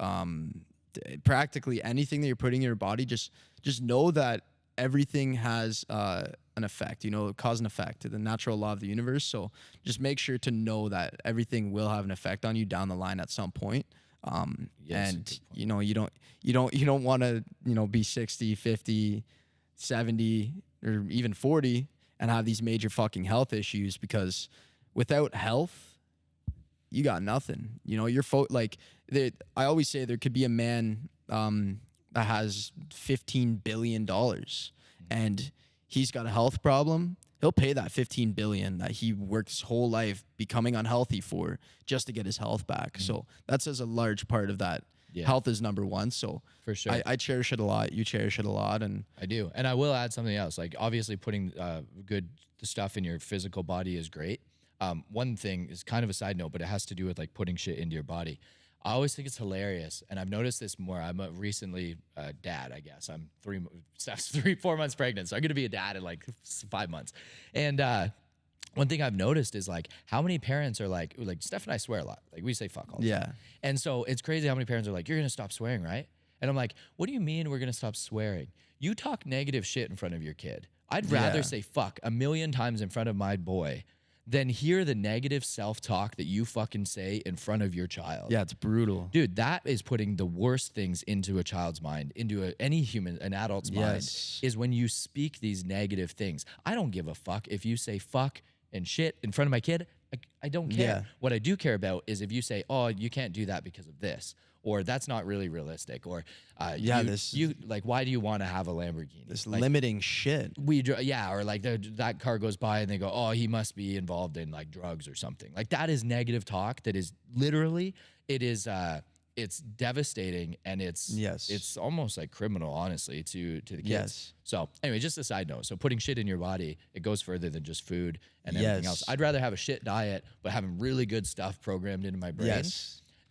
practically anything that you're putting in your body. Just know that everything has an effect, cause and effect, the natural law of the universe. So just make sure to know that everything will have an effect on you down the line at some point. And you don't want to be 60, 50, 70, or even 40 and have these major fucking health issues, because without health, you got nothing. I always say there could be a man that has $15 billion and he's got a health problem. He'll pay that $15 billion that he worked his whole life becoming unhealthy for, just to get his health back. So that says a large part of that. Health is number one. So for sure, I cherish it a lot. You cherish it a lot, and I do. And I will add something else. Like, obviously, putting good stuff in your physical body is great. One thing is kind of a side note, but it has to do with like putting shit into your body. I always think it's hilarious, and I've noticed this more. I'm a recently dad, I guess. I'm 4 months pregnant, so I'm gonna be a dad in like 5 months. And one thing I've noticed is like how many parents are like Steph and I swear a lot. Like, we say fuck all the time. And so it's crazy how many parents are like, "You're gonna stop swearing, right?" And I'm like, "What do you mean we're gonna stop swearing? You talk negative shit in front of your kid. I'd rather say fuck 1,000,000 times in front of my boy than hear the negative self-talk that you fucking say in front of your child." Yeah, it's brutal. Dude, that is putting the worst things into a child's mind, into any an adult's mind, is when you speak these negative things. I don't give a fuck if you say fuck and shit in front of my kid. I don't care. What I do care about is if you say, "Oh, you can't do that because of this," or "That's not really realistic," or you like, "Why do you want to have a Lamborghini?" This limiting shit. Or like that car goes by and they go, "Oh, he must be involved in like drugs or something." Like, that is negative talk. That is literally, it's devastating, and it's almost like criminal, honestly, to the kids. So anyway, just a side note. So putting shit in your body, it goes further than just food and everything else. I'd rather have a shit diet, but having really good stuff programmed into my brain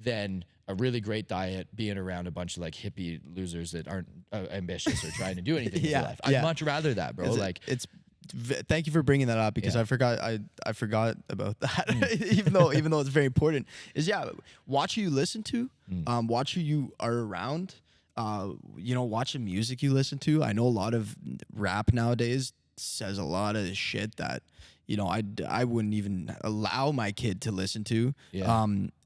than a really great diet being around a bunch of like hippie losers that aren't ambitious or trying to do anything in their life. I'd much rather that, bro. Thank you for bringing that up, because I forgot about that. even though it's very important, is watch who you listen to, watch who you are around, watch the music you listen to. I know a lot of rap nowadays says a lot of shit that I wouldn't even allow my kid to listen to.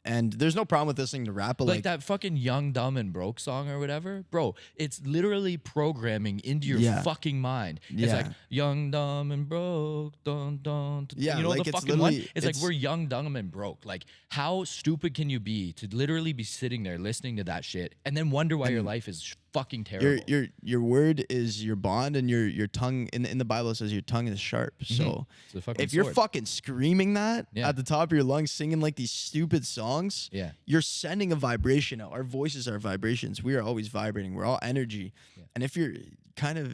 And there's no problem with listening to rap, but like that fucking Young, Dumb, and Broke song or whatever, bro, it's literally programming into your fucking mind. It's like, young, dumb, and broke, dun, dun, dun. The fucking one? It's like, we're young, dumb, and broke. Like, how stupid can you be to literally be sitting there listening to that shit and then wonder why your life is fucking terrible? Your word is your bond, and your tongue, in the Bible, it says your tongue is sharp. So if you're fucking screaming that at the top of your lungs, singing like these stupid songs, songs, Yeah. you're sending a vibration out. Our voices are vibrations. We are always vibrating. We're all energy. Yeah. And if you're kind of,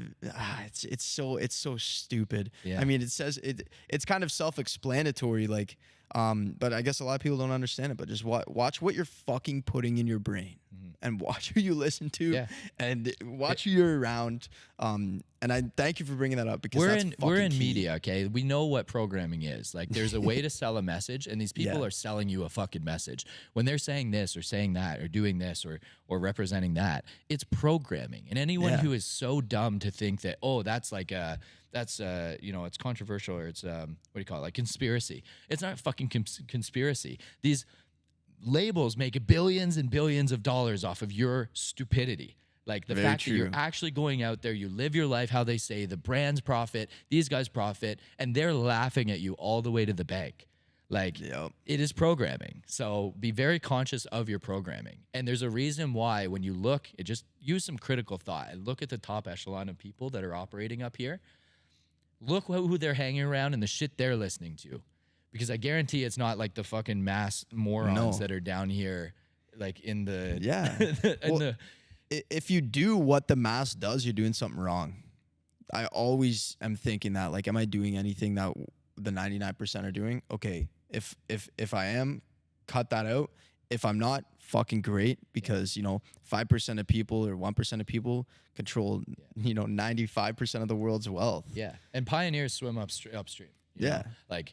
it's so stupid. Yeah. I mean, it's kind of self-explanatory, like, but I guess a lot of people don't understand it. But just watch what you're fucking putting in your brain, and watch who you listen to, and watch who you're around. And I thank you for bringing that up, because we're in key. media, okay? We know what programming is. Like, there's a way to sell a message, and these people are selling you a fucking message. When they're saying this or saying that or doing this or representing that, it's programming. And anyone who is so dumb to think that, oh, that's like it's controversial, or it's what do you call it? Like conspiracy. It's not fucking conspiracy. These labels make billions and billions of dollars off of your stupidity. Like the fact that you're actually going out there, you live your life how they say, the brands profit, these guys profit, and they're laughing at you all the way to the bank. Like, it is programming. So be very conscious of your programming. And there's a reason why when you look, just use some critical thought and look at the top echelon of people that are operating up here. Look who they're hanging around and the shit they're listening to. Because I guarantee it's not like the fucking mass morons that are down here, like in the... If you do what the mass does, you're doing something wrong. I always am thinking that, like, am I doing anything that the 99% are doing? Okay, if I am, cut that out. If I'm not, fucking great, because 5% of people or 1% of people control 95% of the world's wealth. Yeah, and pioneers swim upstream. You know? Like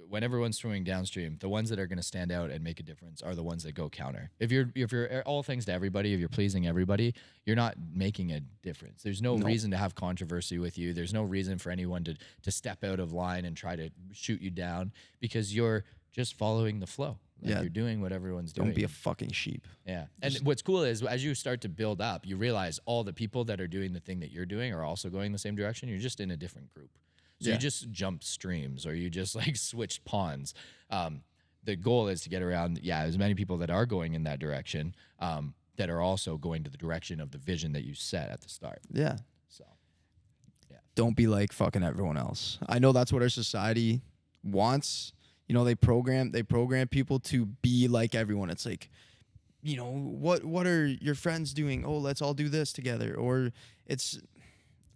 when everyone's swimming downstream, the ones that are going to stand out and make a difference are the ones that go counter. If you're all things to everybody, if you're pleasing everybody, you're not making a difference. There's no reason to have controversy with you. There's no reason for anyone to step out of line and try to shoot you down, because you're just following the flow. Like you're doing what everyone's doing. Don't be a fucking sheep. Yeah. And what's cool is as you start to build up, you realize all the people that are doing the thing that you're doing are also going the same direction. You're just in a different group. So you just jumped streams, or you just like switched ponds. The goal is to get around, as many people that are going in that direction, that are also going to the direction of the vision that you set at the start. Yeah. So, don't be like fucking everyone else. I know that's what our society wants. They program people to be like everyone. It's like, what are your friends doing? Oh, let's all do this together. Or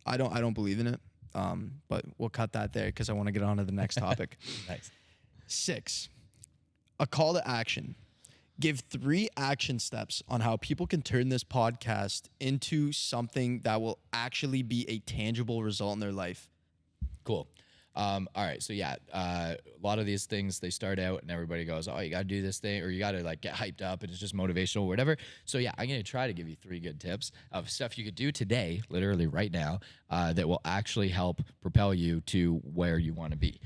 I don't believe in it. But we'll cut that there, because I want to get on to the next topic. Nice. 6, a call to action. Give 3 action steps on how people can turn this podcast into something that will actually be a tangible result in their life. Cool. All right. So a lot of these things, they start out and everybody goes, oh, you got to do this thing, or you got to like get hyped up and it's just motivational or whatever. So I'm going to try to give you 3 good tips of stuff you could do today, literally right now, that will actually help propel you to where you want to be.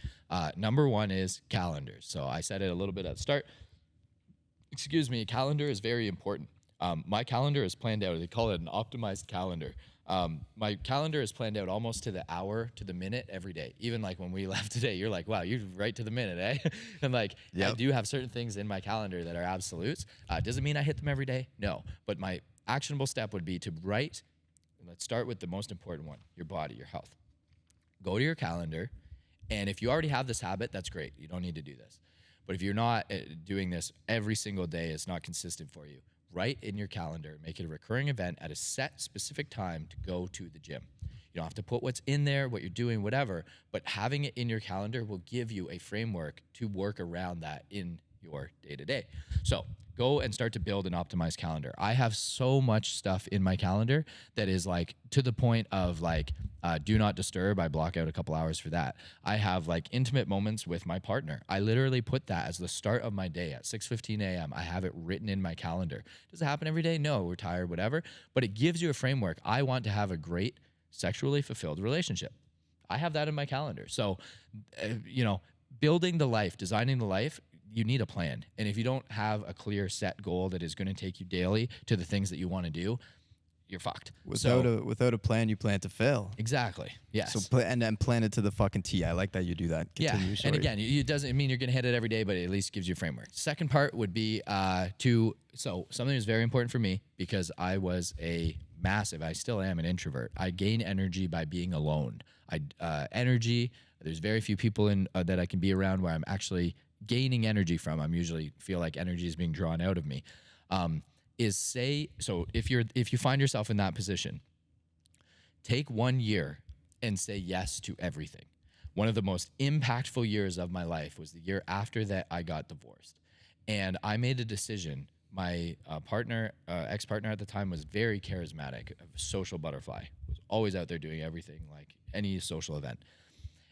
Number 1 is calendars. So I said it a little bit at the start. Excuse me. Calendar is very important. My calendar is planned out. They call it an optimized calendar. My calendar is planned out almost to the hour, to the minute every day. Even like when we left today, you're like, wow, you're right to the minute, eh? And like, I do have certain things in my calendar that are absolutes. Doesn't mean I hit them every day. No, but my actionable step would be to write. Let's start with the most important one, your body, your health. Go to your calendar. And if you already have this habit, that's great. You don't need to do this. But if you're not doing this every single day, it's not consistent for you. Write in your calendar, make it a recurring event at a set specific time to go to the gym. You don't have to put what's in there, what you're doing, whatever, but having it in your calendar will give you a framework to work around that in your day-to-day. So go and start to build an optimized calendar. I have so much stuff in my calendar that is like to the point of like, do not disturb. I block out a couple hours for that. I have like intimate moments with my partner. I literally put that as the start of my day at 6:15 a.m. I have it written in my calendar. Does it happen every day? No, we're tired, whatever. But it gives you a framework. I want to have a great sexually fulfilled relationship. I have that in my calendar. So, building the life, designing the life, you need a plan. And if you don't have a clear set goal that is going to take you daily to the things that you want to do, you're fucked. Without a plan, you plan to fail. Exactly. Yes. So and then plan it to the fucking T. I like that you do that. Continue, And again, it doesn't mean you're going to hit it every day, but it at least gives you a framework. Second part would be so something that's very important for me, because I was a massive. I still am an introvert. I gain energy by being alone. Energy, there's very few people that I can be around where I'm actually gaining energy from. I'm usually feel like energy is being drawn out of me. So if you find yourself in that position, take 1 year and say yes to everything. One of the most impactful years of my life was the year after that I got divorced. And I made a decision. My ex-partner at the time was very charismatic, a social butterfly, was always out there doing everything, like any social event.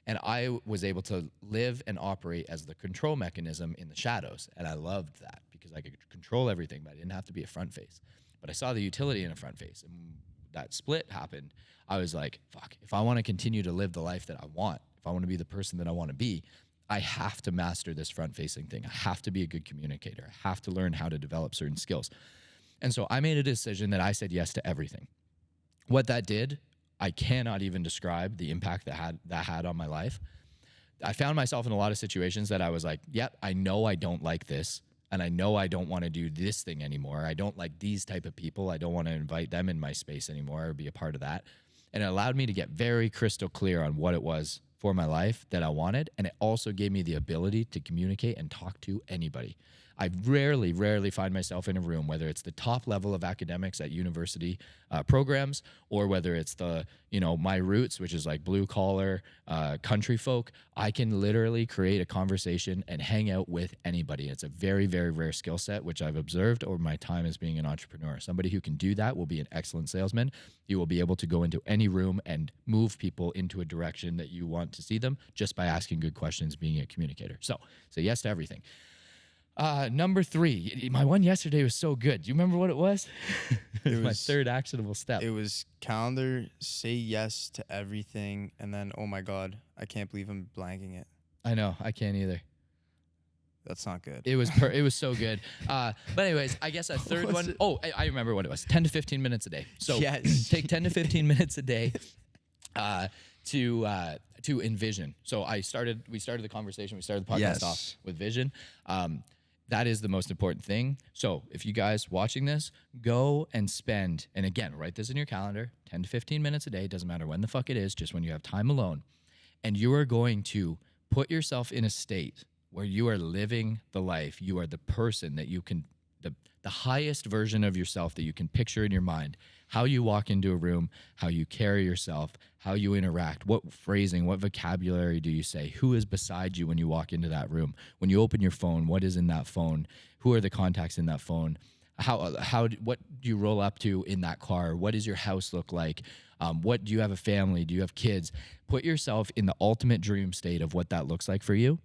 And I was able to live and operate as the control mechanism in the shadows. And I loved that because I could control everything, but I didn't have to be a front face. But I saw the utility in a front face. And that split happened. I was like, fuck, if I want to continue to live the life that I want, if I want to be the person that I want to be, I have to master this front-facing thing. I have to be a good communicator. I have to learn how to develop certain skills. And so I made a decision that I said yes to everything. What that did, I cannot even describe the impact that had on my life. I found myself in a lot of situations that I was like, yep, I know I don't like this, and I know I don't want to do this thing anymore. I don't like these type of people. I don't want to invite them in my space anymore or be a part of that. And it allowed me to get very crystal clear on what it was for my life that I wanted. And it also gave me the ability to communicate and talk to anybody. I rarely find myself in a room, whether it's the top level of academics at university programs, or whether it's my roots, which is like blue collar country folk. I can literally create a conversation and hang out with anybody. It's a very, very rare skill set, which I've observed over my time as being an entrepreneur. Somebody who can do that will be an excellent salesman. You will be able to go into any room and move people into a direction that you want to see them just by asking good questions, being a communicator. So say yes to everything. Number 3, my one yesterday was so good. Do you remember what it was? It was my third actionable step. It was calendar, say yes to everything, and then, oh my God, I can't believe I'm blanking it. I know, I can't either. That's not good. It was so good. But anyways, I guess a third one. Oh, I remember what it was. 10 to 15 minutes a day. So yes. Take 10 to 15 minutes a day to envision. So we started the conversation. We started the podcast off with vision. That is the most important thing. So if you guys watching this, go and spend, and again, write this in your calendar, 10 to 15 minutes a day. Doesn't matter when the fuck it is, just when you have time alone. And you are going to put yourself in a state where you are living the life. You are the person that you can, the highest version of yourself that you can picture in your mind. How you walk into a room, how you carry yourself, how you interact, what phrasing, what vocabulary do you say, who is beside you when you walk into that room, when you open your phone, what is in that phone, who are the contacts in that phone, what do you roll up to in that car, what does your house look like, what do you have a family, do you have kids? Put yourself in the ultimate dream state of what that looks like for you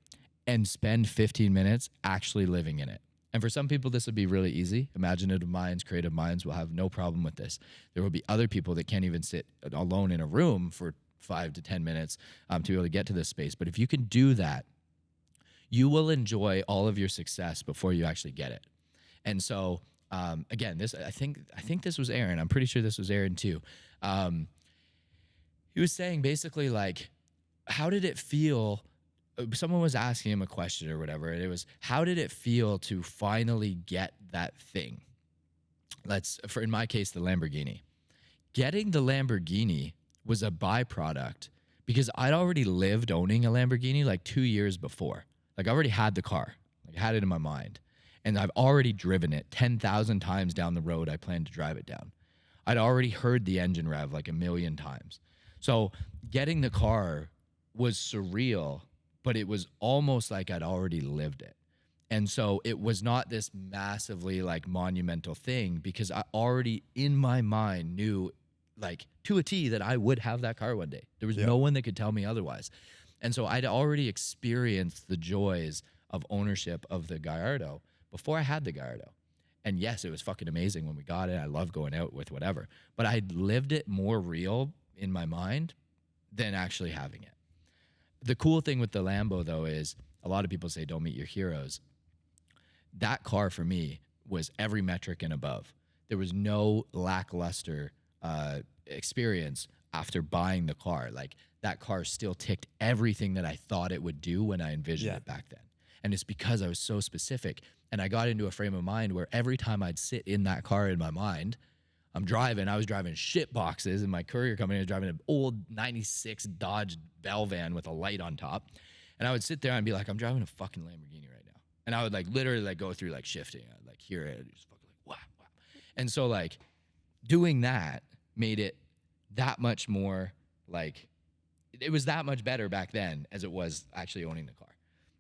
and spend 15 minutes actually living in it. And for some people, this would be really easy. Imaginative minds, creative minds will have no problem with this. There will be other people that can't even sit alone in a room for 5 to 10 minutes to be able to get to this space. But if you can do that, you will enjoy all of your success before you actually get it. And so, again, I think this was Aaron. I'm pretty sure this was Aaron too. He was saying basically like, how did it feel? Someone was asking him a question or whatever, and it was, how did it feel to finally get that thing? In my case, the Lamborghini. Getting the Lamborghini was a byproduct because I'd already lived owning a Lamborghini like 2 years before. Like I already had the car. Like I had it in my mind. And I've already driven it 10,000 times down the road I planned to drive it down. I'd already heard the engine rev like 1 million times. So getting the car was surreal, but it was almost like I'd already lived it. And so it was not this massively like monumental thing because I already in my mind knew like to a T that I would have that car one day. There was no one that could tell me otherwise. And so I'd already experienced the joys of ownership of the Gallardo before I had the Gallardo. And yes, it was fucking amazing when we got it. I love going out with whatever, but I'd lived it more real in my mind than actually having it. The cool thing with the Lambo, though, is a lot of people say don't meet your heroes. That car for me was every metric and above. There was no lackluster experience after buying the car. Like that car still ticked everything that I thought it would do when I envisioned it back then. And it's because I was so specific. And I got into a frame of mind where every time I'd sit in that car in my mind, I was driving shit boxes in my courier company. I was driving an old 96 Dodge Bell van with a light on top. And I would sit there and be like, I'm driving a fucking Lamborghini right now. And I would like literally like go through like shifting. I'd like hear it, just fucking like wow, wow. And so like doing that made it that much more like, it was that much better back then as it was actually owning the car.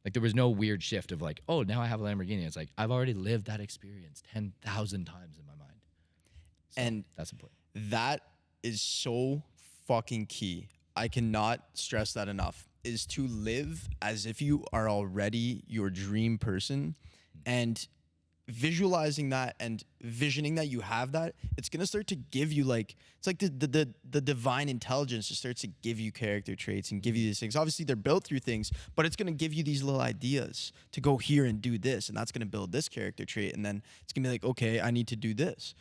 Like there was no weird shift of like, oh, now I have a Lamborghini. It's like, I've already lived that experience 10,000 times in my mind. So And that's important. that is so fucking key. I cannot stress that enough, is to live as if you are already your dream person, and visualizing that and visioning that you have that. It's going to start to give you like, it's like the divine intelligence just starts to give you character traits and give you these things. Obviously they're built through things, but it's going to give you these little ideas to go here and do this, and that's going to build this character trait, and then it's going to be like, okay, I need to do this.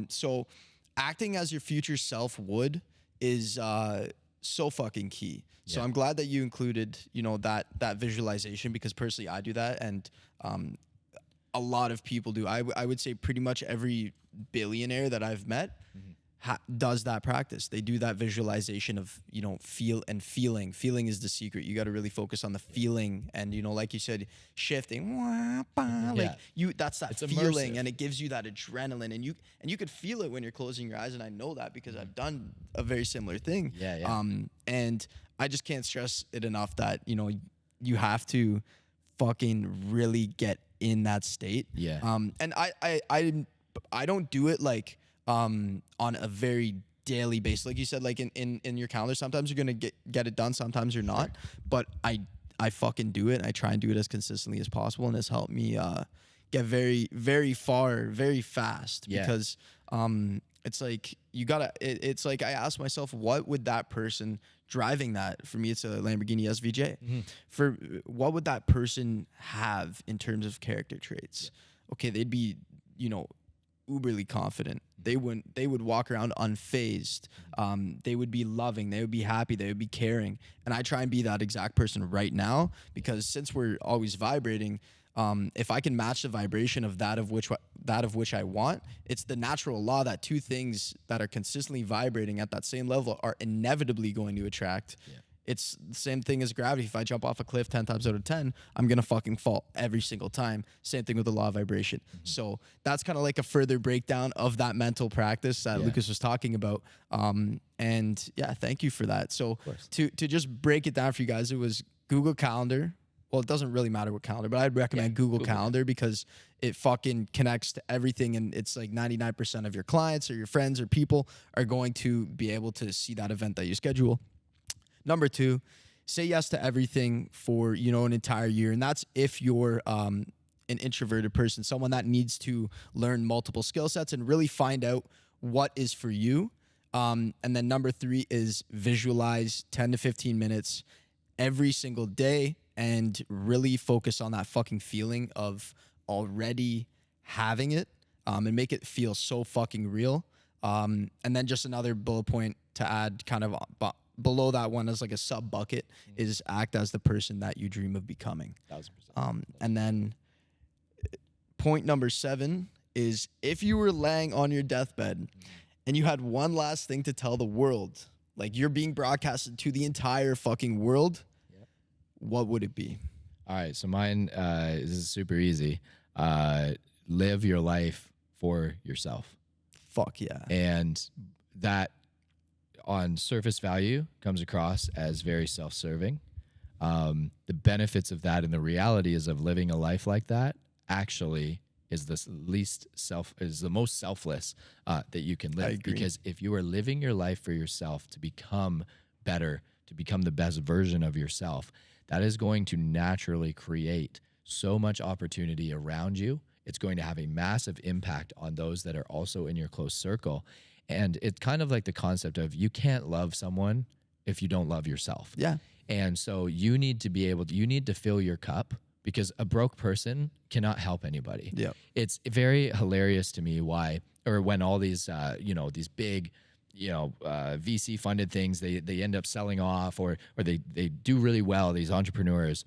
So acting as your future self would is so fucking key. So I'm glad that you included, you know, that visualization, because personally I do that, and a lot of people do. I would say pretty much every billionaire that I've met does that practice. They do that visualization of, you know, feeling. Feeling is the secret. You got to really focus on the feeling, and, you know, like you said, shifting. Like that's that it's feeling, immersive. and it gives you that adrenaline, and you could feel it when you're closing your eyes, and I know that because I've done a very similar thing. And I just can't stress it enough that, you know, you have to fucking really get in that state. And I don't do it like on a very daily basis. Like you said, like in your calendar, sometimes you're gonna get it done, sometimes you're not. But I fucking do it, and I try and do it as consistently as possible, and it's helped me get very, very far, very fast. Because it's like it's like I ask myself, what would that person driving that, for me it's a Lamborghini SVJ, for what would that person have in terms of character traits? Okay, they'd be, you know, uberly confident. They would walk around unfazed. They would be loving, they would be happy, they would be caring. And I try and be that exact person right now, because since we're always vibrating, if I can match the vibration of that of which I want, it's the natural law that two things that are consistently vibrating at that same level are inevitably going to attract. It's the same thing as gravity. If I jump off a cliff 10 times out of 10, I'm going to fucking fall every single time. Same thing with the law of vibration. So that's kind of like a further breakdown of that mental practice that Lucas was talking about. And yeah, thank you for that. So to just break it down for you guys, it was Google Calendar. Well, it doesn't really matter what calendar, but I'd recommend Google Calendar, because it fucking connects to everything, and it's like 99% of your clients or your friends or people are going to be able to see that event that you schedule. Number 2, say yes to everything for, you know, an entire year. And that's if you're an introverted person, someone that needs to learn multiple skill sets and really find out what is for you. And then number 3 is visualize 10 to 15 minutes every single day, and really focus on that fucking feeling of already having it, and make it feel so fucking real. And then just another bullet point to add kind of below that one as like a sub bucket is act as the person that you dream of becoming. 1000%. And then point number 7 is, if you were laying on your deathbed and you had one last thing to tell the world, like you're being broadcasted to the entire fucking world, what would it be? All right, so mine is super easy. Live your life for yourself. Fuck yeah. And that on surface value comes across as very self-serving. The benefits of that and the reality is of living a life like that actually is the most selfless that you can live. Because if you are living your life for yourself to become better, to become the best version of yourself, that is going to naturally create so much opportunity around you. It's going to have a massive impact on those that are also in your close circle. And it's kind of like the concept of, you can't love someone if you don't love yourself. Yeah. And so you need to fill your cup, because a broke person cannot help anybody. Yeah. It's very hilarious to me when all these, these big, VC funded things, they end up selling off, or they do really well, these entrepreneurs.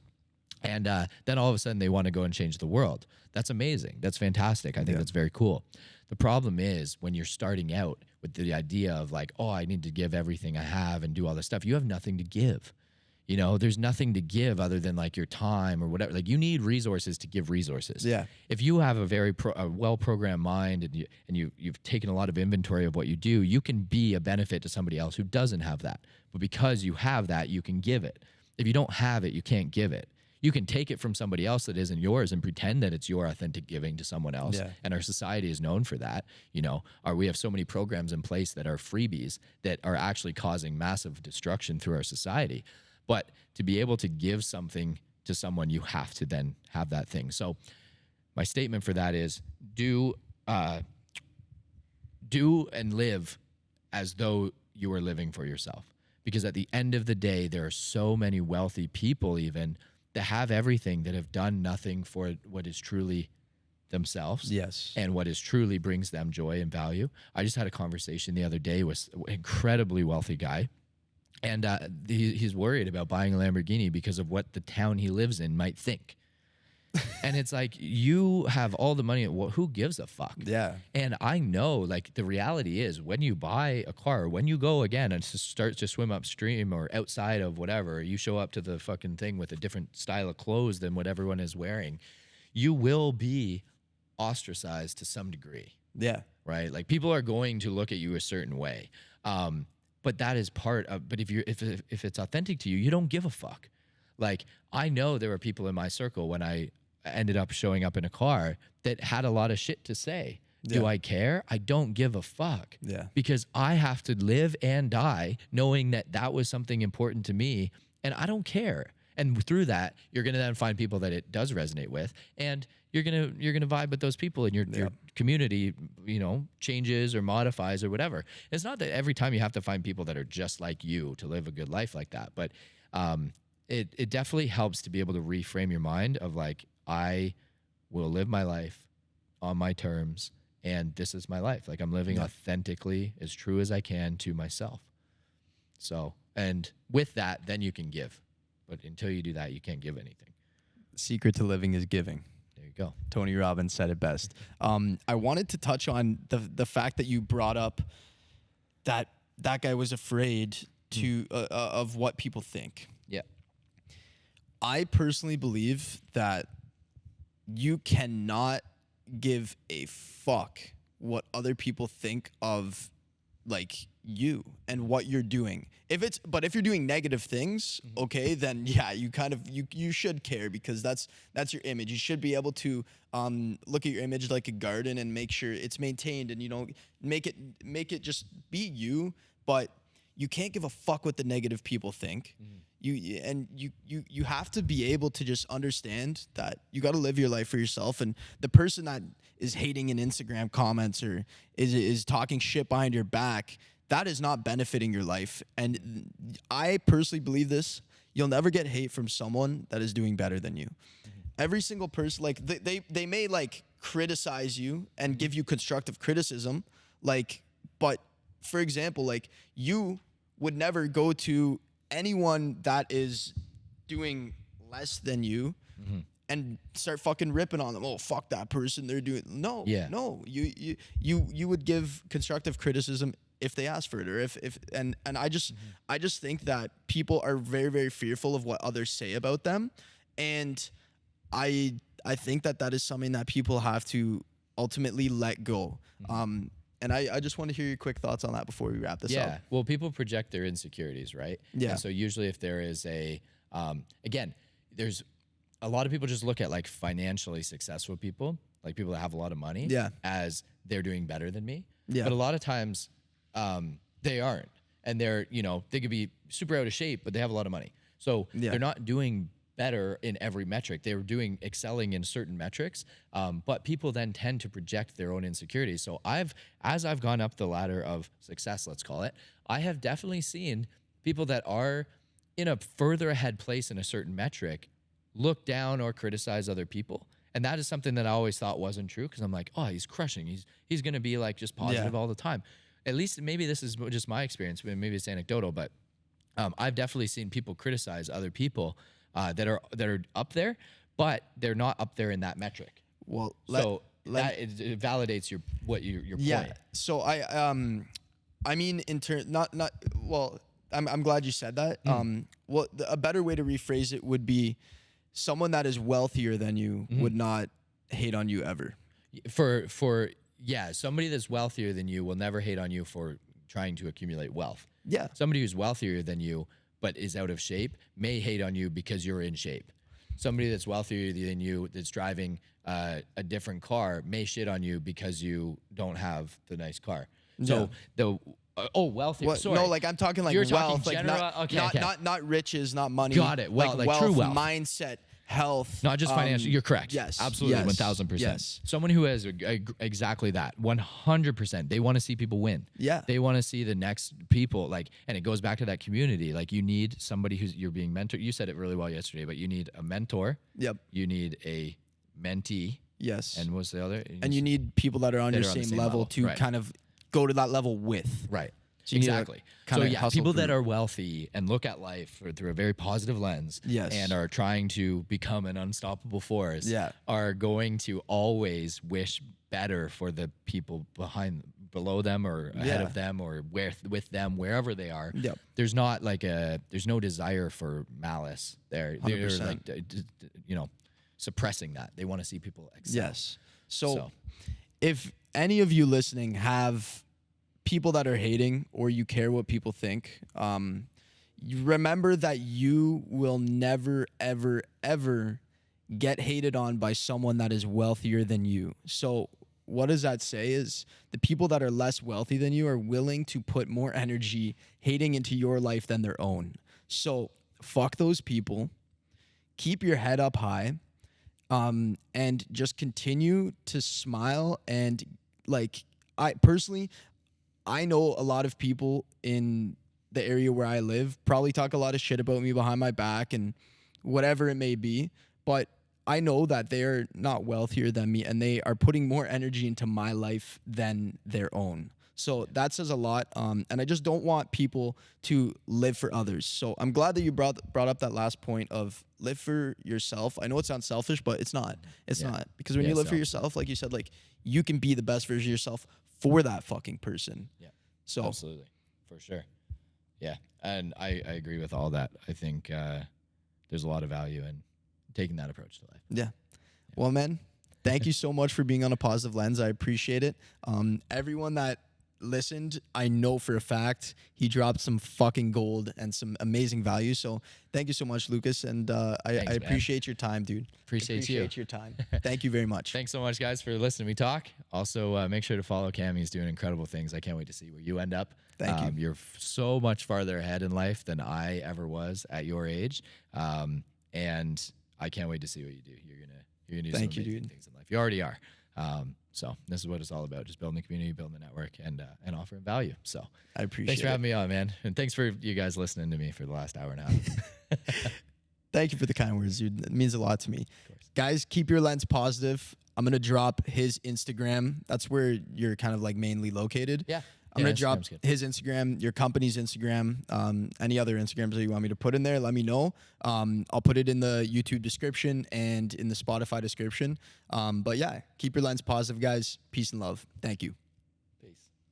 And then all of a sudden they want to go and change the world. That's amazing. That's fantastic. I think that's very cool. The problem is when you're starting out with the idea of like, oh, I need to give everything I have and do all this stuff, you have nothing to give. You know, there's nothing to give other than like your time or whatever. Like you need resources to give resources. Yeah. If you have a very well-programmed mind and you've taken a lot of inventory of what you do, you can be a benefit to somebody else who doesn't have that. But because you have that, you can give it. If you don't have it, you can't give it. You can take it from somebody else that isn't yours and pretend that it's your authentic giving to someone else. Yeah. And our society is known for that. You know, we have so many programs in place that are freebies that are actually causing massive destruction through our society. But to be able to give something to someone, you have to then have that thing. So my statement for that is do and live as though you are living for yourself. Because at the end of the day, there are so many wealthy people even that have everything that have done nothing for what is truly themselves. Yes. And what is truly brings them joy and value. I just had a conversation the other day with an incredibly wealthy guy. And he's worried about buying a Lamborghini because of what the town he lives in might think. And it's like, you have all the money. Well, who gives a fuck? Yeah. And I know, like, the reality is when you buy a car, when you go again and start to swim upstream or outside of whatever, you show up to the fucking thing with a different style of clothes than what everyone is wearing, you will be ostracized to some degree. Yeah. Right? Like, people are going to look at you a certain way. But that is part of, but if it's authentic to you, you don't give a fuck. Like, I know there were people in my circle when I ended up showing up in a car that had a lot of shit to say. Yeah. Do I care? I don't give a fuck. Yeah. Because I have to live and die knowing that that was something important to me, and I don't care. And through that, you're going to then find people that it does resonate with, and you're gonna vibe with those people, and your community, you know, changes or modifies or whatever. It's not that every time you have to find people that are just like you to live a good life like that, but it definitely helps to be able to reframe your mind of like, I will live my life on my terms, and this is my life. Like, I'm living authentically, as true as I can to myself. So, and with that, then you can give. But until you do that, you can't give anything. Secret to living is giving. There you go. Tony Robbins said it best. I wanted to touch on the fact that you brought up that guy was afraid to of what people think. Yeah. I personally believe that you cannot give a fuck what other people think of, like, you and what you're doing. But if you're doing negative things, okay, then yeah, you should care, because that's your image. You should be able to look at your image like a garden and make sure it's maintained, and you know, make it just be you. But you can't give a fuck what the negative people think. You have to be able to just understand that you got to live your life for yourself. And the person that is hating in Instagram comments or is talking shit behind your back, that is not benefiting your life. And I personally believe this: you'll never get hate from someone that is doing better than you. Every single person, like, they may like criticize you and give you constructive criticism, like, but for example, like, you would never go to anyone that is doing less than you and start fucking ripping on them. Oh, fuck that person, they're doing no. You would give constructive criticism if they ask for it, or if I just think that people are very, very fearful of what others say about them, and I think that is something that people have to ultimately let go. And I just want to hear your quick thoughts on that before we wrap this up. Yeah, well, people project their insecurities, right? Yeah. And so usually if there is again, there's a lot of people just look at like financially successful people, like people that have a lot of money, as they're doing better than me. Yeah. But a lot of times they aren't. And they're, you know, they could be super out of shape, but they have a lot of money. So they're not doing better in every metric. They were excelling in certain metrics, but people then tend to project their own insecurities. So as I've gone up the ladder of success, let's call it, I have definitely seen people that are in a further ahead place in a certain metric look down or criticize other people. And that is something that I always thought wasn't true, because I'm like, oh, he's crushing. He's going to be like just positive all the time. At least maybe this is just my experience. Maybe it's anecdotal, but I've definitely seen people criticize other people that are up there, but they're not up there in that metric. Well, It validates your yeah. point. So I mean, I'm glad you said that. A better way to rephrase it would be someone that is wealthier than you would not hate on you ever. Somebody that's wealthier than you will never hate on you for trying to accumulate wealth. Yeah. Somebody who's wealthier than you but is out of shape may hate on you because you're in shape. Somebody that's wealthier than you that's driving a different car may shit on you because you don't have the nice car. So wealthier. Sorry. No, like I'm talking like You're wealth, talking like not riches, not money. Got it. Well, like wealth, true wealth. mindset, health, not just financial. You're correct. Yes, absolutely, yes, 1000%. yes. Someone who has exactly that, 100%. They want to see people win. Yeah, they want to see the next people and it goes back to that community. Like you need somebody you're being mentored. You said it really well yesterday, but you need a mentor. Yep. You need a mentee. Yes. And what's the other? And you need people that are on your same level to kind of go to that level with. Right. So exactly. People that are wealthy and look at life through a very positive lens and are trying to become an unstoppable force are going to always wish better for the people below them or ahead of them or with them, wherever they are. Yep. There's no desire for malice there. 100%. They're suppressing that. They want to see people excel. Yes. So if any of you listening have people that are hating or you care what people think, you remember that you will never, ever, ever get hated on by someone that is wealthier than you. So what does that say is the people that are less wealthy than you are willing to put more energy hating into your life than their own. So fuck those people. Keep your head up high. And just continue to smile. And like, I know a lot of people in the area where I live probably talk a lot of shit about me behind my back and whatever it may be, but I know that they're not wealthier than me and they are putting more energy into my life than their own. So that says a lot. And I just don't want people to live for others. So I'm glad that you brought up that last point of live for yourself. I know it sounds selfish, but it's not. It's not. Because when you live for yourself, like you said, like you can be the best version of yourself for that fucking person. Yeah. So absolutely. For sure. Yeah. And I agree with all that. I think there's a lot of value in taking that approach to life. Yeah. Well, man, thank you so much for being on A Positive Lens. I appreciate it. Everyone that listened, I know for a fact he dropped some fucking gold and some amazing value. So thank you so much, Lucas. And I appreciate your time, dude. Appreciate your time. Thank you very much. Thanks so much, guys, for listening to me talk. Also, make sure to follow Cam. He's doing incredible things. I can't wait to see where you end up. Thank you. You're so much farther ahead in life than I ever was at your age. And I can't wait to see what you do. You're gonna do some amazing things in life. You already are. So this is what it's all about: just building a community, building a network, and offering value. So I appreciate. Thanks for having me on, man, and thanks for you guys listening to me for the last hour and a half. Thank you for the kind words, dude. It means a lot to me. Guys, keep your lens positive. I'm gonna drop his Instagram. That's where you're kind of like mainly located. Yeah. I'm going to drop his Instagram, your company's Instagram, any other Instagrams that you want me to put in there, let me know. I'll put it in the YouTube description and in the Spotify description. But yeah, keep your lens positive, guys. Peace and love. Thank you.